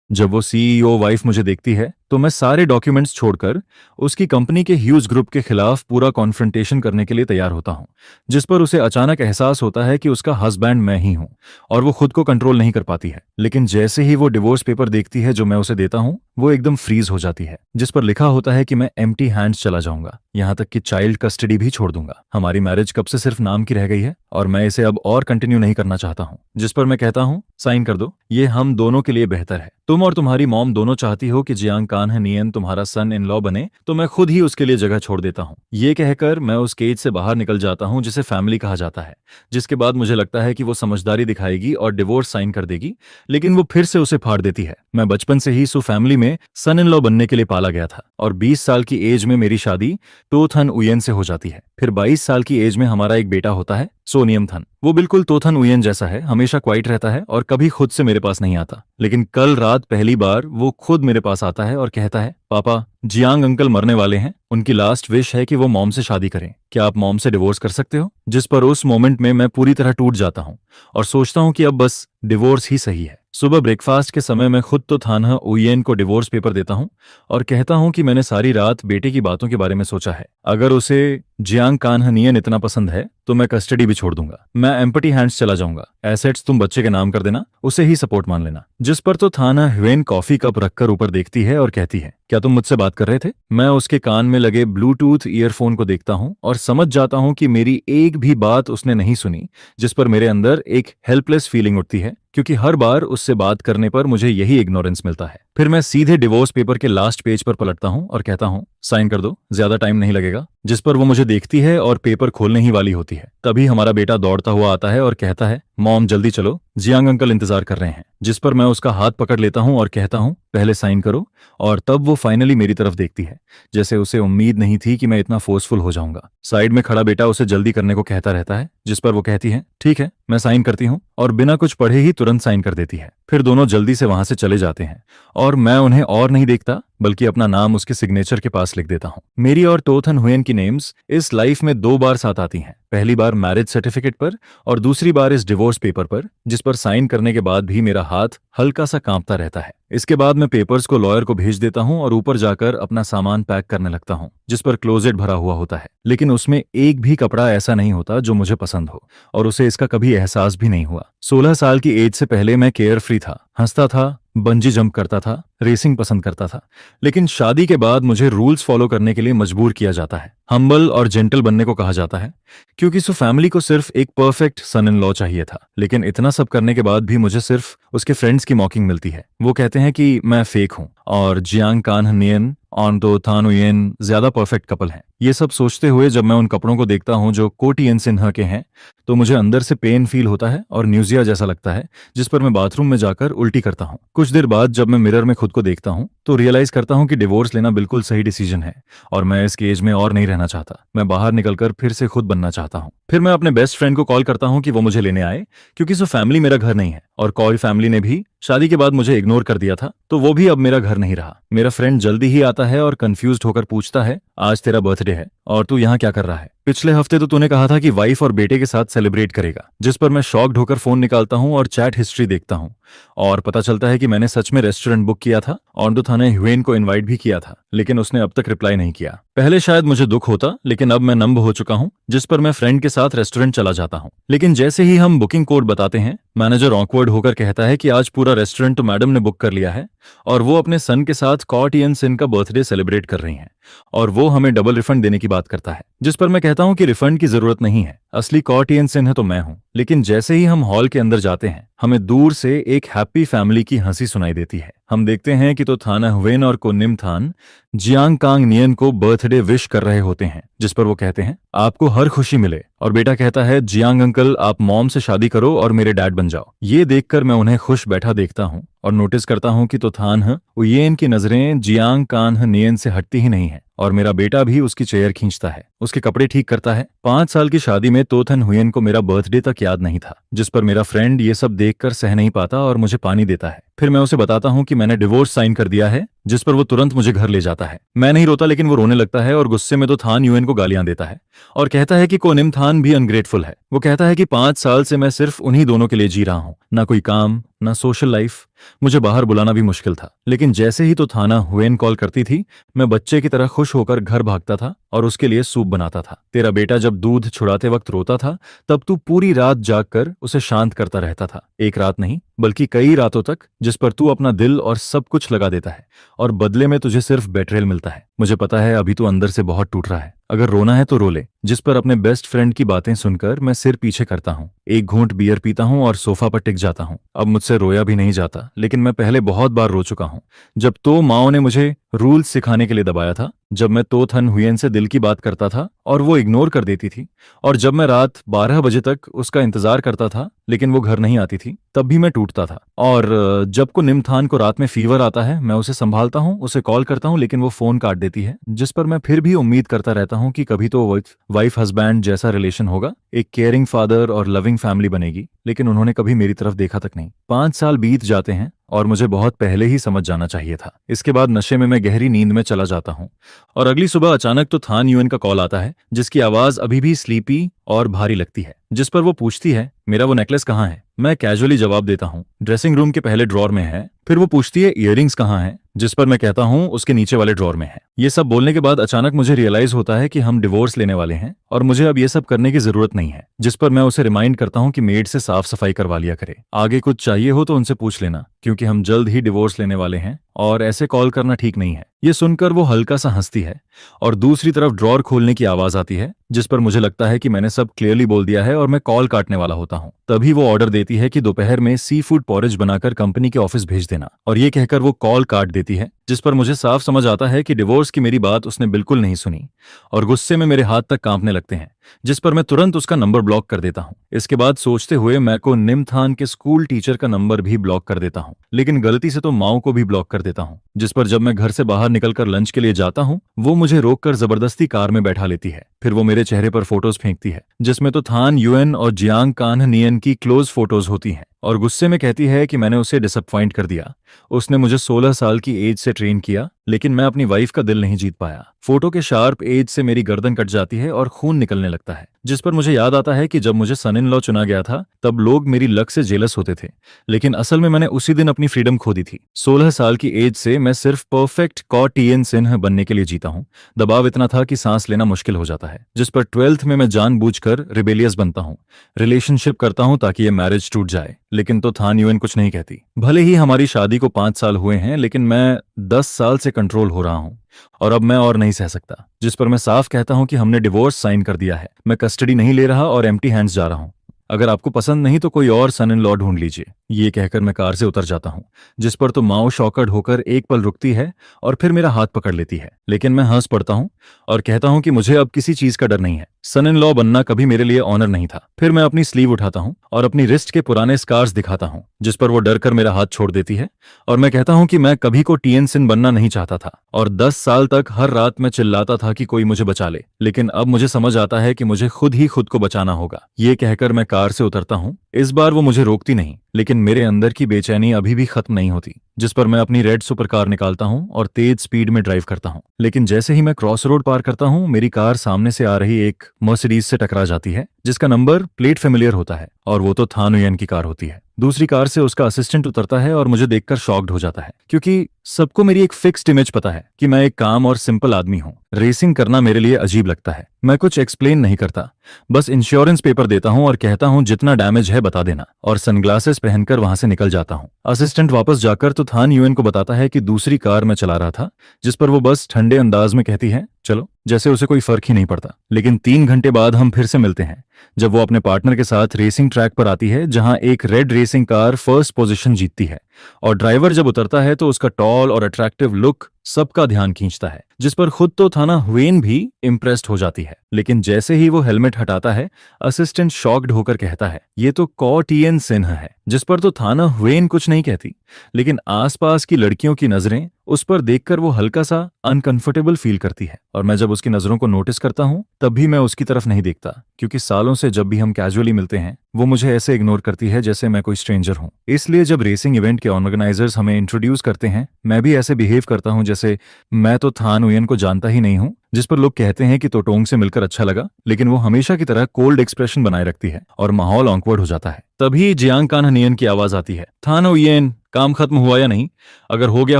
जब वो CEO wife मुझे देखती है तो मैं सारे डॉक्यूमेंट्स छोड़कर उसकी कंपनी के ह्यूज ग्रुप के खिलाफ पूरा कॉन्फ्रंटेशन करने के लिए तैयार होता हूँ, जिस पर उसे अचानक एहसास होता है कि उसका हस्बैंड मैं ही हूँ और वो खुद को कंट्रोल नहीं कर पाती है। लेकिन जैसे ही वो डिवोर्स पेपर देखती है जो मैं उसे देता हूँ, वो एकदम फ्रीज हो जाती है, जिस पर लिखा होता है कि मैं एम्प्टी हैंड्स चला जाऊंगा, यहाँ तक कि चाइल्ड कस्टडी भी छोड़ दूंगा। हमारी मैरिज कब से सिर्फ नाम की रह गई है और मैं इसे अब और कंटिन्यू नहीं करना चाहता हूँ। जिस पर मैं कहता हूँ, साइन कर दो, ये हम दोनों के लिए बेहतर है। तुम और तुम्हारी मॉम दोनों चाहती हो कि जियांग कान्ह नियन तुम्हारा सन इन लॉ बने, तो मैं खुद ही उसके लिए जगह छोड़ देता हूँ। ये कहकर मैं उस केज से बाहर निकल जाता हूँ जिसे फैमिली कहा जाता है, जिसके बाद मुझे लगता है कि वो समझदारी दिखाएगी और डिवोर्स साइन कर देगी, लेकिन वो फिर से उसे फाड़ देती है। मैं बचपन से ही सु फैमिली में सन इन लॉ बनने के लिए पाला गया था और 20 साल की एज में मेरी शादी टोथन उयन से हो जाती है। फिर 22 साल की एज में हमारा एक बेटा होता है, सोनियम थन। वो बिल्कुल तोथन उयन जैसा है, हमेशा क्वाइट रहता है और कभी खुद से मेरे पास नहीं आता। लेकिन कल रात पहली बार वो खुद मेरे पास आता है और कहता है, पापा, जियांग अंकल मरने वाले हैं, उनकी लास्ट विश है कि वो मॉम से शादी करें, क्या आप मॉम से डिवोर्स कर सकते हो? जिस पर उस मोमेंट में मैं पूरी तरह टूट जाता हूँ और सोचता हूँ कि अब बस डिवोर्स ही सही है। सुबह ब्रेकफास्ट के समय मैं खुद तो थानह उयेन को डिवोर्स पेपर देता हूँ और कहता हूँ कि मैंने सारी रात बेटे की बातों के बारे में सोचा है। अगर उसे जियांग कान्ह नियन इतना पसंद है तो मैं कस्टडी भी छोड़ दूंगा। मैं एम्पटी हैंड्स चला जाऊंगा। एसेट्स तुम बच्चे के नाम कर देना, उसे ही सपोर्ट मान लेना। जिस पर तो थाना ह्वेन कॉफी कप रखकर ऊपर देखती है और कहती है, क्या तुम मुझसे बात कर रहे थे? मैं उसके कान में लगे ब्लूटूथ ईयरफोन को देखता हूं और समझ जाता हूं कि मेरी एक भी बात उसने नहीं सुनी, जिस पर मेरे अंदर एक हेल्पलेस फीलिंग उठती है, क्योंकि हर बार उससे बात करने पर मुझे यही इग्नोरेंस मिलता है। फिर मैं सीधे डिवोर्स पेपर के लास्ट पेज पर पलटता हूं और कहता हूं, साइन कर दो, ज्यादा टाइम नहीं लगेगा। जिस पर वो मुझे देखती है और पेपर खोलने ही वाली होती है। तभी हमारा बेटा दौड़ता हुआ आता है और कहता है, मॉम जल्दी चलो, जियांग अंकल इंतजार कर रहे हैं। जिस पर मैं उसका हाथ पकड़ लेता हूं और कहता हूं, पहले साइन करो। और तब वो फाइनली मेरी तरफ देखती है, जैसे उसे उम्मीद नहीं थी कि मैं इतना फोर्सफुल हो जाऊंगा। साइड में खड़ा बेटा उसे जल्दी करने को कहता रहता है, जिस पर वो कहती है, ठीक है, मैं साइन करती हूँ, और बिना कुछ पढ़े ही तुरंत साइन कर देती है। फिर दोनों जल्दी से वहां से चले जाते हैं और मैं उन्हें और नहीं देखता, बल्कि अपना नाम उसके सिग्नेचर के पास लिख देता हूँ। मेरी और टोथन हुएन की नेम्स इस लाइफ में 2 बार साथ आती हैं, पहली बार मैरिज सर्टिफिकेट पर और दूसरी बार इस डिवोर्स पेपर पर, जिस पर साइन करने के बाद भी मेरा हाथ हल्का सा कांपता रहता है। इसके बाद मैं पेपर्स को लॉयर को भेज देता हूँ और ऊपर जाकर अपना सामान पैक करने लगता हूँ, जिस पर क्लोजेट भरा हुआ होता है, लेकिन उसमें एक भी कपड़ा ऐसा नहीं होता जो मुझे पसंद हो, और उसे इसका कभी एहसास भी नहीं हुआ। 16 साल की एज से पहले मैं केयर फ्री था, हंसता था, बंजी जंप करता था, रेसिंग पसंद करता था। लेकिन शादी के बाद मुझे रूल्स फॉलो करने के लिए मजबूर किया जाता है, हम्बल और जेंटल बनने को कहा जाता है, क्योंकि सो फैमिली को सिर्फ एक परफेक्ट सन इन लॉ चाहिए था। लेकिन इतना सब करने के बाद भी मुझे सिर्फ उसके फ्रेंड्स की मॉकिंग मिलती है। वो कहते हैं कि मैं फेक हूँ और जियांग कान्ह नियन और तो थान उयेन ज्यादा परफेक्ट कपल हैं। ये सब सोचते हुए जब मैं उन कपड़ों को देखता हूँ जो कोटियन सिन्हा के हैं, तो मुझे अंदर से पेन फील होता है और न्यूजिया जैसा लगता है, जिस पर मैं बाथरूम में जाकर उल्टी करता हूँ। कुछ देर बाद जब मैं मिरर में खुद को देखता हूँ तो रियलाइज करता हूँ कि डिवोर्स लेना बिल्कुल सही डिसीजन है और मैं इस केज में और नहीं रहना चाहता। मैं बाहर निकलकर फिर से खुद बनना चाहता हूँ। फिर मैं अपने बेस्ट फ्रेंड को कॉल करता हूँ कि वो मुझे लेने आए, क्योंकि सो फैमिली मेरा घर नहीं है और कॉल फैमिली ने भी शादी के बाद मुझे इग्नोर कर दिया था, तो वो भी अब मेरा घर नहीं रहा। मेरा फ्रेंड जल्दी ही आता है और कंफ्यूज्ड होकर पूछता है, आज तेरा बर्थडे है और तू यहाँ क्या कर रहा है? पिछले हफ्ते तो तूने कहा था कि वाइफ और बेटे के साथ सेलिब्रेट करेगा। जिस पर मैं शॉक्ड होकर फोन निकालता हूँ और चैट हिस्ट्री देखता हूँ और पता चलता है कि मैंने सच में रेस्टोरेंट बुक किया था और तो थाने ह्वेन को इनवाइट भी किया था, लेकिन उसने अब तक रिप्लाई नहीं किया। पहले शायद मुझे दुख होता, लेकिन अब मैं नंब हो चुका हूँ। जिस पर मैं फ्रेंड के साथ रेस्टोरेंट चला जाता हूँ, लेकिन जैसे ही हम बुकिंग कोड बताते हैं, मैनेजर ऑकवर्ड होकर कहता है कि आज पूरा रेस्टोरेंट तो मैडम ने बुक कर लिया है और वो अपने सन के साथ कॉटियन सिन का बर्थडे सेलिब्रेट कर रही हैं और वो हमें डबल रिफंड देने की बात करता है। जिस पर मैं कहता हूं कि रिफंड की जरूरत नहीं है, असली कॉटियन सिन है तो मैं हूं। लेकिन जैसे ही हम हॉल के अंदर जाते हैं, हमें दूर से एक हैप्पी फैमिली की हंसी सुनाई देती है। हम देखते हैं कि तो थाना ह्वेन और कोनिम थान जियांग कांग नियन को बर्थडे विश कर रहे होते हैं, जिस पर वो कहते हैं, आपको हर खुशी मिले, और बेटा कहता है, जियांग अंकल आप मॉम से शादी करो और मेरे डैड बन जाओ। ये देखकर मैं उन्हें खुश बैठा देखता हूँ और नोटिस करता हूँ कि तो थान उयेन की नजरें जियांग कान्ह नियन से हटती ही नहीं है और मेरा बेटा भी उसकी चेयर खींचता है, उसके कपड़े ठीक करता है। 5 साल की शादी में तोथन हुयेन को मेरा बर्थडे तक याद नहीं था, जिस पर मेरा फ्रेंड ये सब देखकर सह नहीं पाता और मुझे पानी देता है। फिर मैं उसे बताता हूँ कि मैंने डिवोर्स साइन कर दिया है, जिस पर वो तुरंत मुझे घर ले जाता है। मैं नहीं रोता, लेकिन वो रोने लगता है और गुस्से में तो थान यूएन को गालियां देता है और कहता है कि कोनिम थान भी अनग्रेटफुल है। वो कहता है कि 5 साल से मैं सिर्फ उन्हीं दोनों के लिए जी रहा हूँ, ना कोई काम ना सोशल लाइफ। मुझे बाहर बुलाना भी मुश्किल था, लेकिन जैसे ही तो थाना हुएन कॉल करती थी, मैं बच्चे की तरह खुश होकर घर भागता था और उसके लिए सूप बनाता था। तेरा बेटा जब दूध छुड़ाते वक्त रोता था, तब तू पूरी रात जागकर उसे शांत करता रहता था। एक रात नहीं बल्कि कई रातों तक, जिस पर तू अपना दिल और सब कुछ लगा देता है और बदले में तुझे सिर्फ बेट्रेल मिलता है। मुझे पता है अभी तू अंदर से बहुत टूट रहा है, अगर रोना है तो रो ले। जिस पर अपने बेस्ट फ्रेंड की बातें सुनकर मैं सिर पीछे करता हूँ, एक घूंट बियर पीता हूँ और सोफा पर टिक जाता हूँ। अब मुझसे रोया भी नहीं जाता, लेकिन मैं पहले बहुत बार रो चुका हूँ। जब तो माओ ने मुझे रूल्स सिखाने के लिए दबाया था, जब मैं तो थन हुयन से दिल की बात करता था और वो इग्नोर कर देती थी, और जब मैं रात 12 बजे तक उसका इंतजार करता था लेकिन वो घर नहीं आती थी, तब भी मैं टूटता था। और जब को निमथान को रात में फीवर आता है, मैं उसे संभालता हूँ, उसे कॉल करता हूँ, लेकिन वो फोन काट देती है। जिस पर मैं फिर भी उम्मीद करता रहता हूँ कि कभी तो वाइफ हस्बैंड जैसा रिलेशन होगा, एक केयरिंग फादर और लविंग फैमिली बनेगी, लेकिन उन्होंने कभी मेरी तरफ देखा तक नहीं। 5 साल बीत जाते हैं और मुझे बहुत पहले ही समझ जाना चाहिए था। इसके बाद नशे में मैं गहरी नींद में चला जाता हूँ और अगली सुबह अचानक तो थान यूएन का कॉल आता है, जिसकी आवाज अभी भी स्लीपी और भारी लगती है। जिस पर वो पूछती है मेरा वो नेकलेस कहाँ है। मैं कैजुअली जवाब देता हूँ ड्रेसिंग रूम के पहले ड्रॉर में है। फिर वो पूछती है इयररिंग्स कहाँ है, जिस पर मैं कहता हूँ उसके नीचे वाले ड्रॉर में है। ये सब बोलने के बाद अचानक मुझे रियलाइज होता है कि हम डिवोर्स लेने वाले हैं और मुझे अब ये सब करने की जरूरत नहीं है। जिस पर मैं उसे रिमाइंड करता हूँ कि मेड से साफ सफाई करवा लिया करे, आगे कुछ चाहिए हो तो उनसे पूछ लेना, क्योंकि हम जल्द ही डिवोर्स लेने वाले हैं और ऐसे कॉल करना ठीक नहीं है। ये सुनकर वो हल्का सा हंसती है और दूसरी तरफ ड्रॉर खोलने की आवाज आती है, जिस पर मुझे लगता है कि मैंने सब क्लियरली बोल दिया है और मैं कॉल काटने वाला होता हूँ। तभी वो ऑर्डर देती है कि दोपहर में सी फूड पॉरेज बनाकर कंपनी के ऑफिस भेज देना, और ये कहकर वो कॉल काट देती है। जिस पर मुझे साफ समझ आता है कि डिवोर्स की मेरी बात उसने बिल्कुल नहीं सुनी और गुस्से में मेरे हाथ तक कांपने लगते हैं, जिस पर मैं तुरंत उसका नंबर ब्लॉक कर देता हूँ। इसके बाद सोचते हुए मैं को निमथान के स्कूल टीचर का नंबर भी ब्लॉक कर देता हूँ, लेकिन गलती से तो माओ को भी ब्लॉक कर देता हूँ। जिस पर जब मैं घर से बाहर निकलकर लंच के लिए जाता हूँ, वो मुझे रोककर जबरदस्ती कार में बैठा लेती है। फिर वो मेरे चेहरे पर फोटोज फेंकती है, जिसमें तो थान यूएन और जियांग कान्ह नियन की क्लोज फोटोज होती हैं, और गुस्से में कहती है कि मैंने उसे डिसअपॉइंट कर दिया। उसने मुझे 16 साल की एज से ट्रेन किया, लेकिन मैं अपनी वाइफ का दिल नहीं जीत पाया। फोटो के शार्प एज से मेरी गर्दन कट जाती है और खून निकलने लगता है। जिस पर मुझे याद आता है कि जब मुझे सन इन लॉ चुना गया था, तब लोग मेरी लक से जेलस होते थे, लेकिन असल में मैंने उसी दिन अपनी फ्रीडम खो दी थी। 16 साल की एज से मैं सिर्फ परफेक्ट कॉटियन सिन्ह बनने के लिए जीता हूँ। दबाव इतना था कि सांस लेना मुश्किल हो जाता है। जिस पर 12th में मैं जानबूझकर रिबेलियस बनता हूँ, रिलेशनशिप करता हूँ ताकि ये मैरिज टूट जाए, लेकिन तो थान यूएन कुछ नहीं कहती। भले ही हमारी शादी को 5 साल हुए हैं, लेकिन मैं 10 साल से कंट्रोल हो रहा हूँ और अब मैं और नहीं सह सकता। जिस पर मैं साफ कहता हूं कि हमने डिवोर्स साइन कर दिया है, मैं कस्टडी नहीं ले रहा और एम्प्टी हैंड्स जा रहा हूं। अगर आपको पसंद नहीं तो कोई और सन इन लॉ ढूंढ लीजिए। ये कहकर मैं कार से उतर जाता हूं, जिस पर तो माओ शॉकर्ड होकर एक पल रुकती है और फिर मेरा हाथ पकड़ लेती है, लेकिन मैं हंस पड़ता हूं और कहता हूं कि मुझे अब किसी चीज का डर नहीं है। सन इन लॉ बनना कभी मेरे लिए ऑनर नहीं था। फिर मैं अपनी स्लीव उठाता हूं और अपनी रिस्ट के पुराने स्कार्स दिखाता हूं, जिस पर वो डर कर मेरा हाथ छोड़ देती है और मैं कहता हूं कि मैं कभी को टीएन सिन बनना नहीं चाहता था और 10 साल तक हर रात मैं चिल्लाता था कि कोई मुझे बचा ले, लेकिन अब मुझे समझ आता है कि मुझे खुद ही खुद को बचाना होगा। ये कहकर मैं कार से उतरता हूं। इस बार वो मुझे रोकती नहीं, लेकिन मेरे अंदर की बेचैनी अभी भी खत्म नहीं होती। जिस पर मैं अपनी रेड सुपर कार निकालता हूं और तेज स्पीड में ड्राइव करता हूं, लेकिन जैसे ही मैं क्रॉस रोड पार करता हूं, मेरी कार सामने से आ रही एक मर्सिडीज से टकरा जाती है, जिसका नंबर प्लेट फेमिलियर होता है और वो तो थान यूएन की कार होती है। दूसरी कार से उसका असिस्टेंट उतरता है और मुझे देखकर शॉक्ड हो जाता है, क्योंकि सबको मेरी एक फिक्स्ड इमेज पता है कि मैं एक काम और सिंपल आदमी हूँ। रेसिंग करना मेरे लिए अजीब लगता है। मैं कुछ एक्सप्लेन नहीं करता, बस इंश्योरेंस पेपर देता हूँ और कहता हूँ जितना डैमेज है बता देना, और सनग्लासेस पहनकर वहां से निकल जाता हूँ। असिस्टेंट वापस जाकर तो थान यूएन को बताता है कि दूसरी कार मैं चला रहा था, जिस पर वो बस ठंडे अंदाज में कहती है चलो, जैसे उसे कोई फर्क ही नहीं पड़ता। लेकिन 3 घंटे बाद हम फिर से मिलते हैं, जब वो अपने पार्टनर के साथ रेसिंग ट्रैक पर आती है, जहां एक red racing car first position जीतती है। और ड्राइवर जब उतरता है तो उसका टॉल और अट्रैक्टिव लुक सबका ध्यान खींचता है, जिस पर खुद तो थाना हुएन भी इम्प्रेस्ड हो जाती है। लेकिन जैसे ही वो हेलमेट हटाता है, असिस्टेंट शॉक्ड होकर कहता है, ये तो कॉ टिएन सिन्हा है। जिस पर तो थाना हुएन कुछ नहीं कहती, लेकिन आसपास की लड़कियों की नजरें उस पर देखकर वो हल्का सा अनकंफर्टेबल फील करती है। और मैं जब उसकी नजरों को नोटिस करता हूँ तब भी मैं उसकी तरफ नहीं देखता, क्योंकि सालों से जब भी हम कैजुअली मिलते हैं वो मुझे ऐसे इग्नोर करती है जैसे मैं कोई स्ट्रेंजर हूँ। इसलिए जब रेसिंग इवेंट के ऑर्गेनाइजर्स हमें इंट्रोड्यूस करते हैं, मैं भी ऐसे बिहेव करता हूँ जैसे मैं तो थान उयन को जानता ही नहीं हूँ। जिस पर लोग कहते हैं कि तोटोंग से मिलकर अच्छा लगा, लेकिन वो हमेशा की तरह कोल्ड एक्सप्रेशन बनाए रखती है और माहौल ऑकवर्ड हो जाता है। तभी जियांग कान्हनियन की आवाज आती है, थान उयन, काम खत्म हुआ या नहीं? अगर हो गया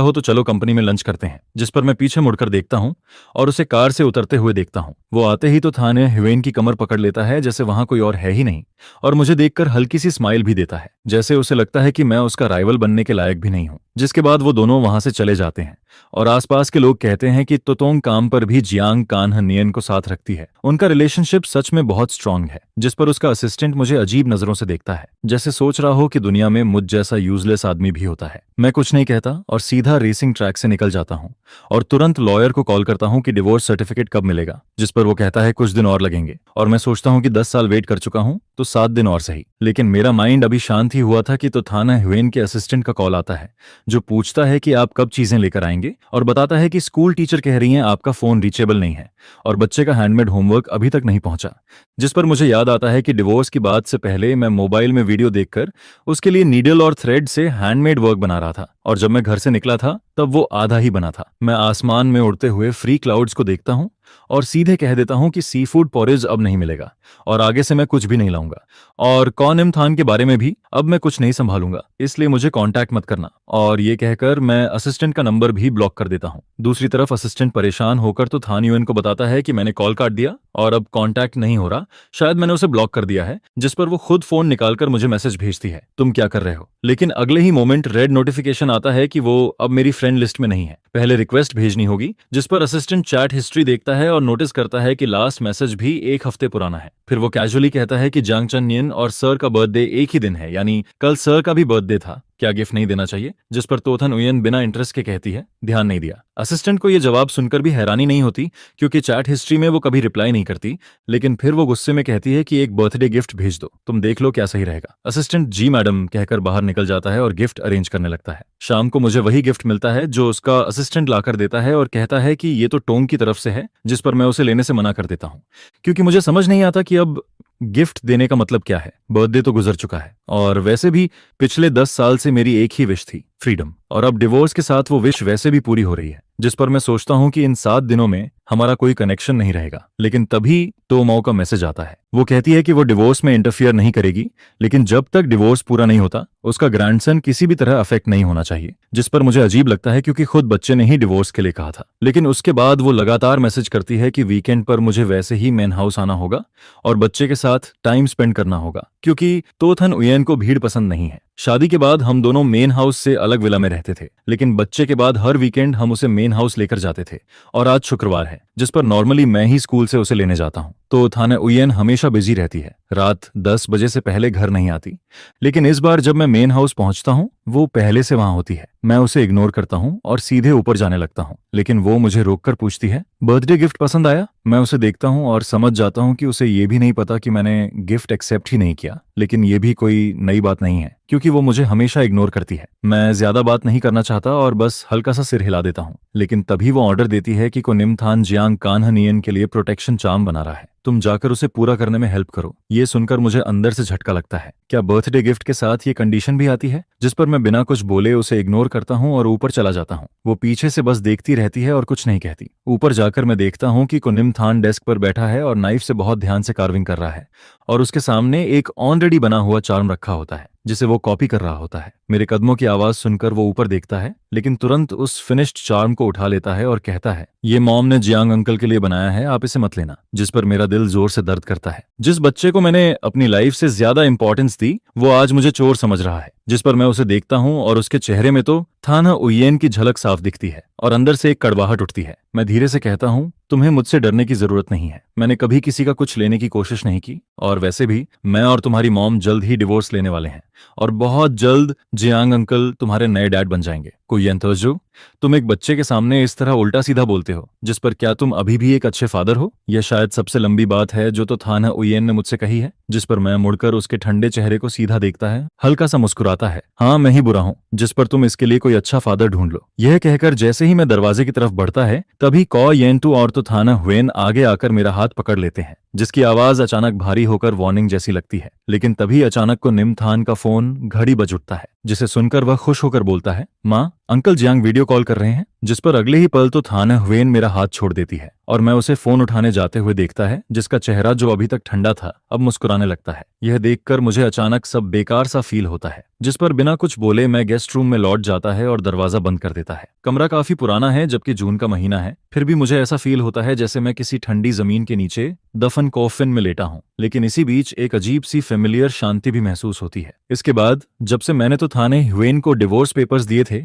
हो तो चलो कंपनी में लंच करते हैं। जिस पर मैं पीछे मुड़कर देखता हूँ और उसे कार से उतरते हुए देखता हूँ। वो आते ही तो थाने ह्वेन की कमर पकड़ लेता है जैसे वहां कोई और है ही नहीं, और मुझे देखकर हल्की सी स्माइल भी देता है, जैसे उसे लगता है कि मैं उसका राइवल बनने के लायक भी नहीं हूँ। जिसके बाद वो दोनों वहां से चले जाते हैं और आसपास के लोग कहते हैं कि तोतोंग काम पर भी जियांग कान्हनियन को साथ रखती है। उनका रिलेशनशिप सच में बहुत स्ट्रांग है। जिस पर उसका असिस्टेंट मुझे अजीब नजरों से देखता है, जैसे सोच रहा हो कि दुनिया में मुझ जैसा यूजलेस आदमी भी होता है। मैं कुछ नहीं कहता और सीधा रेसिंग ट्रैक से निकल जाता हूँ और तुरंत लॉयर को कॉल करता हूँ कि डिवोर्स सर्टिफिकेट कब मिलेगा। जिस पर वो कहता है कुछ दिन और लगेंगे, और मैं सोचता हूँ कि 10 साल वेट कर चुका हूँ तो 7 दिन और सही। लेकिन मेरा माइंड अभी शांत ही हुआ था कि तो थाना ह्वेन के असिस्टेंट का कॉल आता है, जो पूछता है कि आप कब चीजें लेकर आएंगे, और बताता है कि स्कूल टीचर कह रही हैं आपका फोन रीचेबल नहीं है और बच्चे का हैंडमेड होमवर्क अभी तक नहीं पहुंचा। जिस पर मुझे याद आता है कि डिवोर्स की बात से पहले मैं मोबाइल में वीडियो देखकर उसके लिए नीडल और थ्रेड से हैंडमेड वर्क बना रहा था, और जब मैं घर से निकला था तब वो आधा ही बना था। मैं आसमान में उड़ते हुए फ्री क्लाउड्स को देखता हूँ और सीधे कह देता हूँ कि सी फूड पॉरेज अब नहीं मिलेगा और आगे से मैं कुछ भी नहीं लाऊंगा, और कॉन इम थान के बारे में भी अब मैं कुछ नहीं संभालूंगा, इसलिए मुझे कांटेक्ट मत करना। और ये कहकर मैं असिस्टेंट का नंबर भी ब्लॉक कर देता हूँ। दूसरी तरफ असिस्टेंट परेशान होकर तो थान यूएन को बताता है कि मैंने कॉल काट दिया और अब कांटेक्ट नहीं हो रहा, शायद मैंने उसे ब्लॉक कर दिया है। जिस पर वो खुद फोन निकालकर मुझे मैसेज भेजती है, तुम क्या कर रहे हो? लेकिन अगले ही मोमेंट रेड नोटिफिकेशन आता है कि वो अब मेरी फ्रेंड लिस्ट में नहीं है, पहले रिक्वेस्ट भेजनी होगी। जिस पर असिस्टेंट चैट हिस्ट्री देखता है और नोटिस करता है कि लास्ट मैसेज भी 1 हफ्ते पुराना है। फिर वो कैजुअली कहता है कि जांग चनयन और सर का बर्थडे एक ही दिन है, यानी कल सर का भी बर्थडे था, क्या गिफ्ट नहीं देना चाहिए? जिस पर तोथन उयन बिना इंटरेस्ट के कहती है, ध्यान नहीं दिया। असिस्टेंट को यह जवाब सुनकर भी हैरानी नहीं होती, क्योंकि चैट हिस्ट्री में वो कभी रिप्लाई नहीं करती। लेकिन फिर वो गुस्से में कहती है कि एक बर्थडे गिफ्ट भेज दो, तुम देख लो क्या सही रहेगा। असिस्टेंट जी मैडम कहकर बाहर निकल जाता है और गिफ्ट अरेंज करने लगता है। शाम को मुझे वही गिफ्ट मिलता है जो उसका असिस्टेंट लाकर देता है और कहता है कि ये तो टोंग की तरफ से है, जिस पर मैं उसे लेने से मना कर देता हूँ, क्योंकि मुझे समझ नहीं आता कि अब गिफ्ट देने का मतलब क्या है। बर्थडे तो गुजर चुका है, और वैसे भी पिछले 10 साल से मेरी एक ही विश थी, फ्रीडम, और अब डिवोर्स के साथ वो विश वैसे भी पूरी हो रही है। जिस पर मैं सोचता हूँ कि इन 7 दिनों में हमारा कोई कनेक्शन नहीं रहेगा। लेकिन तभी तो मौ का मैसेज आता है। वो कहती है कि वो डिवोर्स में इंटरफियर नहीं करेगी, लेकिन जब तक डिवोर्स पूरा नहीं होता उसका ग्रैंडसन किसी भी तरह अफेक्ट नहीं होना चाहिए। जिस पर मुझे अजीब लगता है, क्योंकि खुद बच्चे ने ही डिवोर्स के लिए कहा था। लेकिन उसके बाद वो लगातार मैसेज करती है कि वीकेंड पर मुझे वैसे ही मेन हाउस आना होगा और बच्चे के साथ टाइम स्पेंड करना होगा, क्योंकि तोथन उयन को भीड़ पसंद नहीं है। शादी के बाद हम दोनों मेन हाउस से अलग विला में रहते थे, लेकिन बच्चे के बाद हर वीकेंड हम उसे मेन हाउस लेकर जाते थे। और आज शुक्रवार है, जिस पर नॉर्मली मैं ही स्कूल से उसे लेने जाता हूँ, तो थाना उयन हमेशा बिजी रहती है, रात 10 बजे से पहले घर नहीं आती। लेकिन इस बार जब मैं मेन हाउस पहुंचता हूँ वो पहले से वहां होती है। मैं उसे इग्नोर करता हूँ और सीधे ऊपर जाने लगता हूँ, लेकिन वो मुझे रोककर पूछती है, बर्थडे गिफ्ट पसंद आया? मैं उसे देखता हूँ और समझ जाता हूँ कि उसे ये भी नहीं पता कि मैंने गिफ्ट एक्सेप्ट ही नहीं किया। लेकिन ये भी कोई नई बात नहीं है, क्योंकि वो मुझे हमेशा इग्नोर करती है। मैं ज्यादा बात नहीं करना चाहता और बस हल्का सा सिर हिला देता हूँ। लेकिन तभी वो ऑर्डर देती है कि कोनिम थान जियांग कान्हनियन के लिए प्रोटेक्शन चार्म बना रहा है, तुम जाकर उसे पूरा करने में हेल्प करो। ये सुनकर मुझे अंदर से झटका लगता है। क्या बर्थडे गिफ्ट के साथ ये कंडीशन भी आती है? जिस पर मैं बिना कुछ बोले उसे इग्नोर करता हूँ और ऊपर चला जाता हूँ। वो पीछे से बस देखती रहती है और कुछ नहीं कहती। ऊपर जाकर मैं देखता हूँ कि कोनिम थान डेस्क पर बैठा है और नाइफ से बहुत ध्यान से कार्विंग कर रहा है, और उसके सामने एक ऑलरेडी बना हुआ चार्म रखा होता है जिसे वो कॉपी कर रहा होता है। मेरे कदमों की आवाज सुनकर वो ऊपर देखता है, लेकिन तुरंत उस फिनिश्ड चार्म को उठा लेता है और कहता है, ये मॉम ने जियांग अंकल के लिए बनाया है, आप इसे मत लेना। जिस पर मेरा दिल जोर से दर्द करता है। जिस बच्चे को मैंने अपनी लाइफ से ज्यादा इंपॉर्टेंस दी वो आज मुझे चोर समझ रहा है। जिस पर मैं उसे देखता हूँ और उसके चेहरे में तो थाना उयेन की झलक साफ दिखती है और अंदर से एक कड़वाहट उठती है। मैं धीरे से कहता हूँ, तुम्हें मुझसे डरने की जरूरत नहीं है। मैंने कभी किसी का कुछ लेने की कोशिश नहीं की और वैसे भी मैं और तुम्हारी मॉम जल्द ही डिवोर्स लेने वाले हैं और बहुत जल्द जियांग अंकल तुम्हारे नए डैड बन जाएंगे। कुयेन तोजो, तुम एक बच्चे के सामने इस तरह उल्टा सीधा बोलते हो, जिस पर क्या तुम अभी भी एक अच्छे फादर हो? यह शायद सबसे लंबी बात है जो तो थाना उयेन ने मुझसे कही है। जिस पर मैं मुड़कर उसके ठंडे चेहरे को सीधा देखता है, हल्का सा मुस्कुराता है। हाँ, मैं ही बुरा हूँ। जिस पर तुम इसके लिए कोई अच्छा फादर ढूंढ लो। यह कहकर जैसे ही मैं दरवाजे की तरफ बढ़ता है, तभी कॉ येनटू और तो थाना हुएन आगे आकर मेरा हाथ पकड़ लेते हैं, जिसकी आवाज अचानक भारी होकर वार्निंग जैसी लगती है। लेकिन तभी अचानक को निमथान का फोन घड़ी बज उठता है, जिसे सुनकर वह खुश होकर बोलता है, माँ, अंकल जियांग वीडियो कॉल कर रहे हैं। जिस पर अगले ही पल तो थाना हुएन मेरा हाथ छोड़ देती है और मैं उसे फोन उठाने जाते हुए देखता है, जिसका चेहरा जो अभी तक ठंडा था अब मुस्कुराने लगता है। यह देखकर मुझे अचानक सब बेकार सा फील होता है। जिस पर बिना कुछ बोले मैं गेस्ट रूम में लौट जाता है और दरवाजा बंद कर देता है। कमरा काफी पुराना है, जबकि जून का महीना है, फिर भी मुझे ऐसा फील होता है जैसे मैं किसी ठंडी जमीन के नीचे दफन कॉफिन में लेटा हूँ। लेकिन इसी बीच एक अजीब सी फेमिलियर शांति भी महसूस होती है। इसके बाद जब से मैंने तो थाने हुएन को डिवोर्स पेपर्स दिए थे,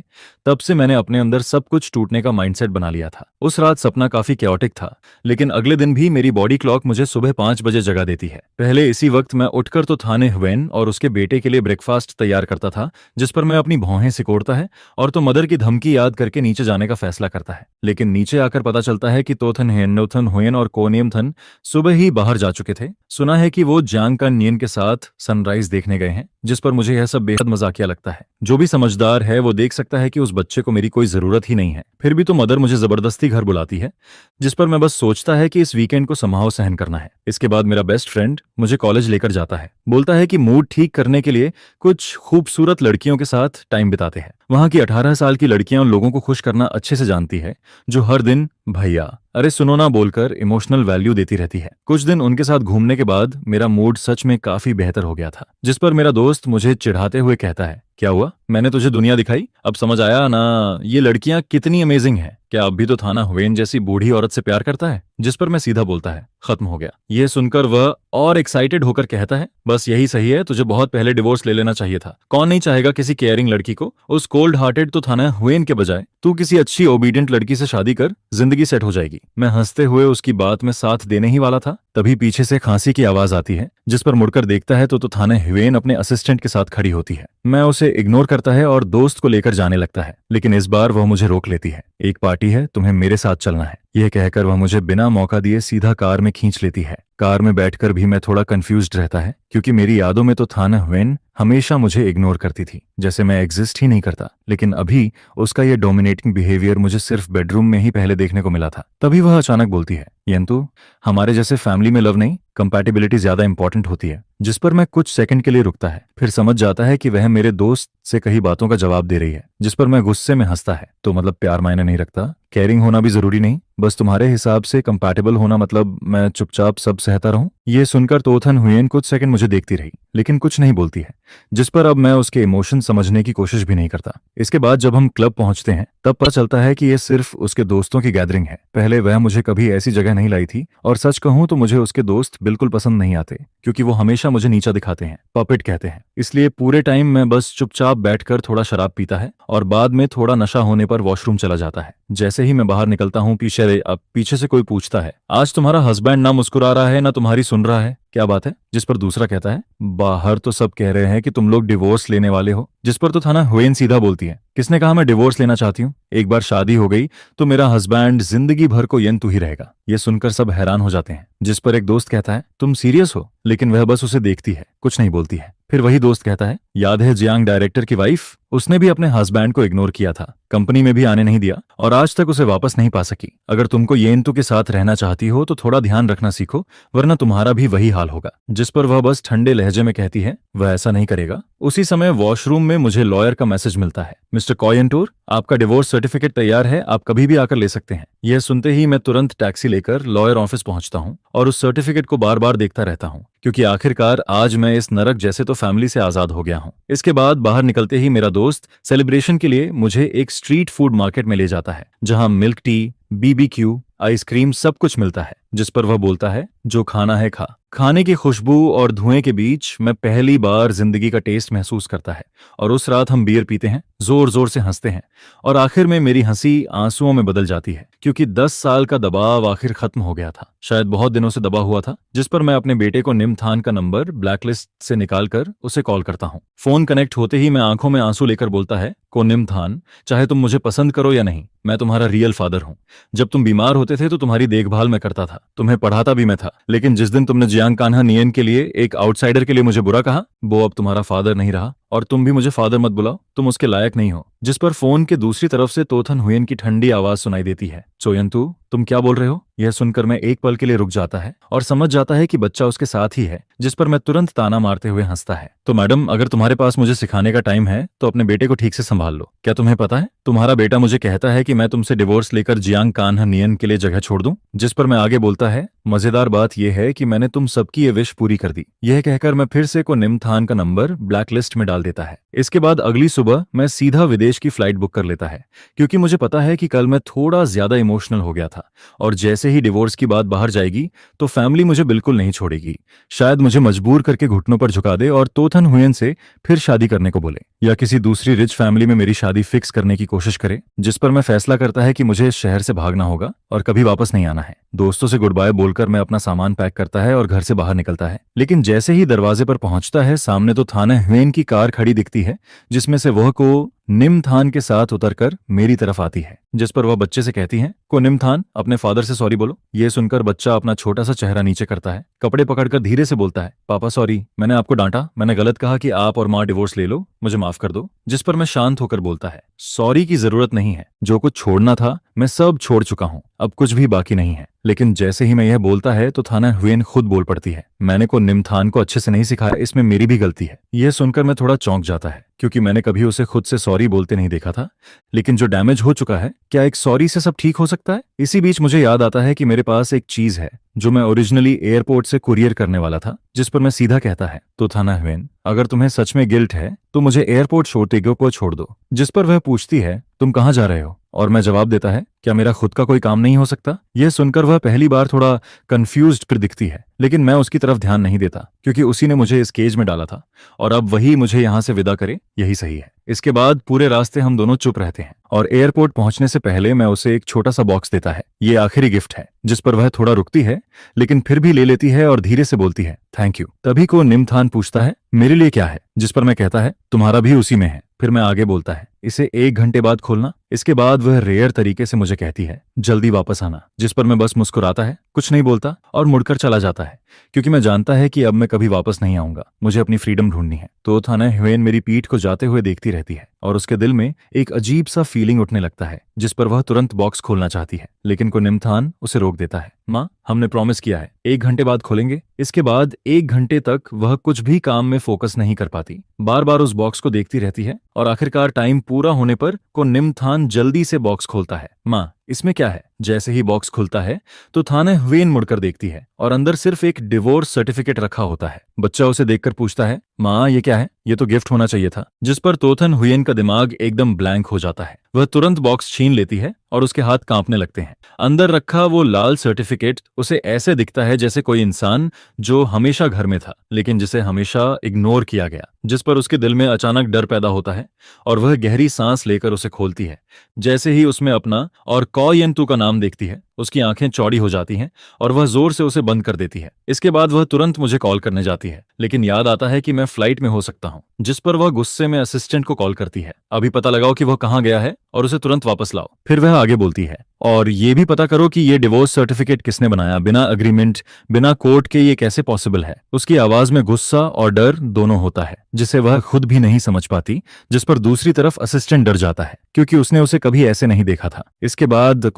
तब से मैंने अपने अंदर सब कुछ टूटने का माइंडसेट बना लिया था। उस रात सपना काफी कैओटिक था, लेकिन अगले दिन भी मेरी बॉडी क्लॉक मुझे सुबह 5 बजे जगा देती है। पहले इसी वक्त मैं उठकर तो थाने हुएन और उसके बेटे के लिए ब्रेकफास्ट तैयार करता था, जिस पर मैं अपनी भौहें सिकोड़ता है और तो मदर की धमकी याद करके नीचे जाने का फैसला करता है। लेकिन नीचे आकर पता चलता है कि तोथन हेनोथन हुएन और कोनियमथन सुबह ही बाहर जा चुके थे। सुना है कि वो जांग का नियन के साथ सनराइज देखने गए हैं, जिस पर मुझे यह सब बेहद मजाकिया लगता है। जो भी समझदार है वो देख सकता है कि उस बच्चे को मेरी कोई जरूरत ही नहीं है, फिर भी तो मदर मुझे जबरदस्ती घर बुलाती है, जिस पर मैं बस सोचता है कि इस वीकेंड को समहाउ सहन करना है। इसके बाद मेरा बेस्ट फ्रेंड मुझे कॉलेज लेकर जाता है, बोलता है कि मूड ठीक करने के लिए कुछ खूबसूरत लड़कियों के साथ टाइम बिताते हैं। वहां की 18 साल की लड़कियां उन लोगों को खुश करना अच्छे से जानती है, जो हर दिन भैया, अरे सुनो ना बोलकर इमोशनल वैल्यू देती रहती है। कुछ दिन उनके साथ घूमने के बाद मेरा मूड सच में काफी बेहतर हो गया था। जिस पर मेरा दोस्त मुझे चिढ़ाते हुए कहता है, क्या हुआ? मैंने तुझे दुनिया दिखाई? अब समझ आया ना ये लड़कियां कितनी अमेजिंग हैं? क्या अब भी तो थाना हुएन जैसी बूढ़ी औरत से प्यार करता है? जिस पर मैं सीधा बोलता है, खत्म हो गया। यह सुनकर वह और एक्साइटेड होकर कहता है, बस यही सही है, तुझे बहुत पहले डिवोर्स ले लेना चाहिए था। कौन नहीं चाहेगा किसी केयरिंग लड़की को? उस कोल्ड हार्टेड तो थाना हुएन के बजाय तू किसी अच्छी ओबीडियंट लड़की से शादी कर, जिंदगी सेट हो जाएगी। मैं हंसते हुए उसकी बात में साथ देने ही वाला था, तभी पीछे से खांसी की आवाज आती है। जिस पर मुड़कर देखता है तो थाना हुएन अपने असिस्टेंट के साथ खड़ी होती है। मैं उसे इग्नोर करता है और दोस्त को लेकर जाने लगता है, लेकिन इस बार वह मुझे रोक लेती है। एक पार्टी है, तुम्हें मेरे साथ चलना है। यह कहकर वह मुझे बिना मौका दिए सीधा कार में खींच लेती है। कार में बैठकर भी मैं थोड़ा कंफ्यूज्ड रहता है, क्योंकि मेरी यादों में तो थाना हुएन हमेशा मुझे इग्नोर करती थी, जैसे मैं एग्जिस्ट ही नहीं करता। लेकिन अभी उसका यह डोमिनेटिंग बिहेवियर मुझे सिर्फ बेडरूम में ही पहले देखने को मिला था। तभी वह अचानक बोलती है, यंतु, हमारे जैसे फैमिली में लव नहीं, कंपैटिबिलिटी ज्यादा इंपॉर्टेंट होती है। जिस पर मैं कुछ सेकंड के लिए रुकता है, फिर समझ जाता है कि वह मेरे दोस्त से कही बातों का जवाब दे रही है। जिस पर मैं गुस्से में हंसता है, तो मतलब प्यार मायने नहीं रखता, केयरिंग होना भी जरूरी नहीं, बस तुम्हारे हिसाब से कंपैटिबल होना मतलब मैं चुपचाप सब सहता रहूं। ये सुनकर तोथन हुएन कुछ सेकंड मुझे देखती रही, लेकिन कुछ नहीं बोलती है। जिस पर अब मैं उसके इमोशन समझने की कोशिश भी नहीं करता। इसके बाद जब हम क्लब पहुंचते हैं, तब पता चलता है कि ये सिर्फ उसके दोस्तों की गैदरिंग है। पहले वह मुझे कभी ऐसी जगह नहीं लाई थी, और सच कहूं तो मुझे उसके दोस्त बिल्कुल पसंद नहीं आते, क्योंकि वो हमेशा मुझे नीचा दिखाते हैं, पपेट कहते हैं। इसलिए पूरे टाइम मैं बस चुपचाप बैठकर थोड़ा शराब पीता है और बाद में थोड़ा नशा होने पर वॉशरूम चला जाता है। जैसे ही मैं बाहर निकलता हूँ, पीछे से कोई पूछता है, आज तुम्हारा हस्बैंड ना मुस्कुरा रहा है ना तुम्हारी सुन रहा है, क्या बात है? जिस पर दूसरा कहता है, बाहर तो सब कह रहे हैं कि तुम लोग डिवोर्स लेने वाले हो। जिस पर तो थाना हुएन सीधा बोलती है, किसने कहा मैं डिवोर्स लेना चाहती हूँ? एक बार शादी हो गई तो मेरा हस्बैंड जिंदगी भर को यंतु ही रहेगा। ये सुनकर सब हैरान हो जाते हैं। जिस पर एक दोस्त कहता है, तुम सीरियस हो? लेकिन वह बस उसे देखती है, कुछ नहीं बोलती है। फिर वही दोस्त कहता है, याद है जियांग डायरेक्टर की वाइफ? उसने भी अपने हस्बैंड को इग्नोर किया था, कंपनी में भी आने नहीं दिया और आज तक उसे वापस नहीं पा सकी। अगर तुमको येंतु के साथ रहना चाहती हो तो थोड़ा ध्यान रखना सीखो, वरना तुम्हारा भी वही हाल होगा। जिस पर वह बस ठंडे लहजे में कहती है, वह ऐसा नहीं करेगा। उसी समय वॉशरूम में मुझे लॉयर का मैसेज मिलता है, मिस्टर कॉयंटूर, आपका डिवोर्स सर्टिफिकेट तैयार है, आप कभी भी आकर ले सकते हैं। यह सुनते ही मैं तुरंत टैक्सी लेकर लॉयर ऑफिस पहुंचता हूं और उस सर्टिफिकेट को बार बार देखता रहता हूं, क्योंकि आखिरकार आज मैं इस नरक जैसे तो फैमिली से आजाद हो गया हूं। इसके बाद बाहर निकलते ही मेरा दोस्त सेलिब्रेशन के लिए मुझे एक स्ट्रीट फूड मार्केट में ले जाता है, जहां मिल्क टी, BBQ, आइसक्रीम सब कुछ मिलता है। जिस पर वह बोलता है, जो खाना है खा, खाने की खुशबू और धुएं के बीच मैं पहली बार जिंदगी का टेस्ट महसूस करता है। और उस रात हम बियर पीते हैं, जोर जोर से हंसते हैं, और आखिर में मेरी हंसी आंसुओं में बदल जाती है, क्योंकि 10 साल का दबाव आखिर खत्म हो गया था, शायद बहुत दिनों से दबा हुआ था, जिस पर मैं अपने बेटे को निमथान का नंबर ब्लैकलिस्ट से निकालकर उसे कॉल करता हूँ। फोन कनेक्ट होते ही मैं आंखों में आंसू लेकर बोलता है, को निमथान, चाहे तुम मुझे पसंद करो या नहीं, मैं तुम्हारा रियल फादर हूँ। जब तुम बीमार होते थे तो तुम्हारी देखभाल मैं करता था, तुम्हें पढ़ाता भी मैं था, लेकिन जिस दिन तुमने जियांग कान्हा नियन के लिए, एक आउटसाइडर के लिए मुझे बुरा कहा, वो अब तुम्हारा फादर नहीं रहा, और तुम भी मुझे फादर मत बुलाओ, तुम उसके लायक नहीं हो। जिस पर फोन के दूसरी तरफ से तोथन हुयन की ठंडी आवाज सुनाई देती है, चोयंतु, तुम क्या बोल रहे हो? यह सुनकर मैं एक पल के लिए रुक जाता है और समझ जाता है कि बच्चा उसके साथ ही है, जिस पर मैं तुरंत ताना मारते हुए हंसता है। तो मैडम, अगर तुम्हारे पास मुझे सिखाने का टाइम है तो अपने बेटे को ठीक से संभाल लो। क्या तुम्हें पता है, तुम्हारा बेटा मुझे कहता है कि मैं तुमसे डिवोर्स लेकर जियांग कान्हा नियन के लिए जगह छोड़ दूं। जिस पर मैं आगे बोलता है, मजेदार बात यह है कि मैंने तुम सबकी ये विश पूरी कर दी। यह कहकर मैं फिर से को निमथान का नंबर ब्लैकलिस्ट में डाल देता है। इसके बाद अगली सुबह मैं सीधा विदेश की फ्लाइट बुक कर लेता है, क्योंकि मुझे पता है कि कल मैं थोड़ा ज्यादा इमोशनल हो गया था, और जैसे ही डिवोर्स की बात बाहर जाएगी तो फैमिली मुझे बिल्कुल नहीं छोड़ेगी। शायद मुझे मजबूर करके घुटनों पर झुका दे और तोथन हुयन से फिर शादी करने को बोले, या किसी दूसरी रिच फैमिली में मेरी शादी फिक्स करने की कोशिश करे। जिस पर मैं फैसला करता है कि मुझे इस शहर से भागना होगा और कभी वापस नहीं आना है। दोस्तों से गुड बाय बोलकर मैं अपना सामान पैक करता है और घर से बाहर निकलता है, लेकिन जैसे ही दरवाजे पर पहुंचता है, सामने तो थाना हुयन की कार खड़ी दिखती है, जिसमें से वह को निमथान के साथ उतरकर मेरी तरफ आती है। जिस पर वह बच्चे से कहती है, को निमथान, अपने फादर से सॉरी बोलो। यह सुनकर बच्चा अपना छोटा सा चेहरा नीचे करता है, कपड़े पकड़कर धीरे से बोलता है, पापा सॉरी, मैंने आपको डांटा, मैंने गलत कहा कि आप और माँ डिवोर्स ले लो, मुझे माफ कर दो। जिस पर मैं शांत होकर बोलता है, सॉरी की जरूरत नहीं है, जो कुछ छोड़ना था मैं सब छोड़ चुका हूँ, अब कुछ भी बाकी नहीं है। लेकिन जैसे ही मैं यह बोलता है तो थाना हुयन खुद बोल पड़ती है, मैंने को निमथान को अच्छे से नहीं सिखाया, इसमें मेरी भी गलती है। यह सुनकर मैं थोड़ा चौंक जाता है, क्योंकि मैंने कभी उसे खुद से सॉरी बोलते नहीं देखा था। लेकिन जो डैमेज हो चुका है, क्या एक सॉरी से सब ठीक हो सकता है? इसी बीच मुझे याद आता है कि मेरे पास एक चीज है जो मैं ओरिजिनली एयरपोर्ट से कुरियर करने वाला था। जिस पर मैं सीधा कहता है, तो थाना हुयन, अगर तुम्हें सच में गिल्ट है तो मुझे एयरपोर्ट छोड़ते को छोड़ दो। जिस पर वह पूछती है, तुम कहाँ जा रहे हो? और मैं जवाब देता है, क्या मेरा खुद का कोई काम नहीं हो सकता? यह सुनकर वह पहली बार थोड़ा कंफ्यूज्ड फिर दिखती है, लेकिन मैं उसकी तरफ ध्यान नहीं देता, क्योंकि उसी ने मुझे इस केज में डाला था, और अब वही मुझे यहां से विदा करे, यही सही है। इसके बाद पूरे रास्ते हम दोनों चुप रहते हैं, और एयरपोर्ट पहुंचने से पहले मैं उसे एक छोटा सा बॉक्स देता है, ये आखिरी गिफ्ट है। जिस पर वह थोड़ा रुकती है, लेकिन फिर भी ले लेती है और धीरे से बोलती है, थैंक यू। तभी को निमथान पूछता है, मेरे लिए क्या है? जिस पर मैं कहता है, तुम्हारा भी उसी में है। फिर मैं आगे बोलता है, इसे 1 घंटे बाद खोलना। इसके बाद वह रेयर तरीके से मुझे कहती है, जल्दी वापस आना। जिस पर मैं बस मुस्कुराता है, कुछ नहीं बोलता और मुड़कर चला जाता है, क्योंकि मैं जानता है कि अब मैं कभी वापस नहीं आऊंगा, मुझे अपनी फ्रीडम ढूंढनी है। तो थाना हुयन मेरी पीठ को जाते हुए देखती रहती है, और उसके दिल में एक अजीब सा फीलिंग उठने लगता है, जिस पर वह तुरंत बॉक्स खोलना चाहती है, लेकिन को निमथान उसे रोक देता है। माँ, हमने प्रॉमिस किया है, 1 घंटे बाद खोलेंगे। इसके बाद 1 घंटे तक वह कुछ भी काम में फोकस नहीं कर पाती, बार बार उस बॉक्स को देखती रहती है, और आखिरकार टाइम पूरा होने पर को निमथान जल्दी से बॉक्स खोलता है। माँ, इसमें क्या है? जैसे ही बॉक्स खुलता है तो थाना हुयन मुड़कर देखती है, और अंदर सिर्फ एक डिवोर्स सर्टिफिकेट रखा होता है। बच्चा उसे देखकर पूछता है, माँ ये क्या है? ये तो गिफ्ट होना चाहिए था। जिस पर तोथन हुयन का दिमाग एकदम ब्लैंक हो जाता है। वह तुरंत बॉक्स छीन लेती है और उसके हाथ कांपने लगते हैं। अंदर रखा वो लाल सर्टिफिकेट उसे ऐसे दिखता है जैसे कोई इंसान जो हमेशा घर में था, लेकिन जिसे हमेशा इग्नोर किया गया। जिस पर उसके दिल में अचानक डर पैदा होता है, और वह गहरी सांस लेकर उसे खोलती है। जैसे ही उसमें अपना और कॉयंतु का नाम देखती है, उसकी आंखें चौड़ी हो जाती हैं और वह जोर से उसे बंद कर देती है। इसके बाद वह तुरंत मुझे कॉल करने जाती है, लेकिन याद आता है कि मैं फ्लाइट में हो सकता हूँ। जिस पर वह गुस्से में असिस्टेंट को कॉल करती है, अभी पता लगाओ कि वह कहाँ गया है और उसे तुरंत वापस लाओ। फिर वह आगे बोलती है, और ये भी पता करो कि ये डिवोर्स सर्टिफिकेट किसने बनाया, बिना अग्रीमेंट, बिना कोर्ट के ये कैसे पॉसिबल है। उसकी आवाज में गुस्सा और डर दोनों होता है, जिसे वह खुद भी नहीं समझ पाती। जिस पर दूसरी तरफ असिस्टेंट डर जाता है, क्योंकि उसने उसे कभी ऐसे नहीं देखा था। इसके बाद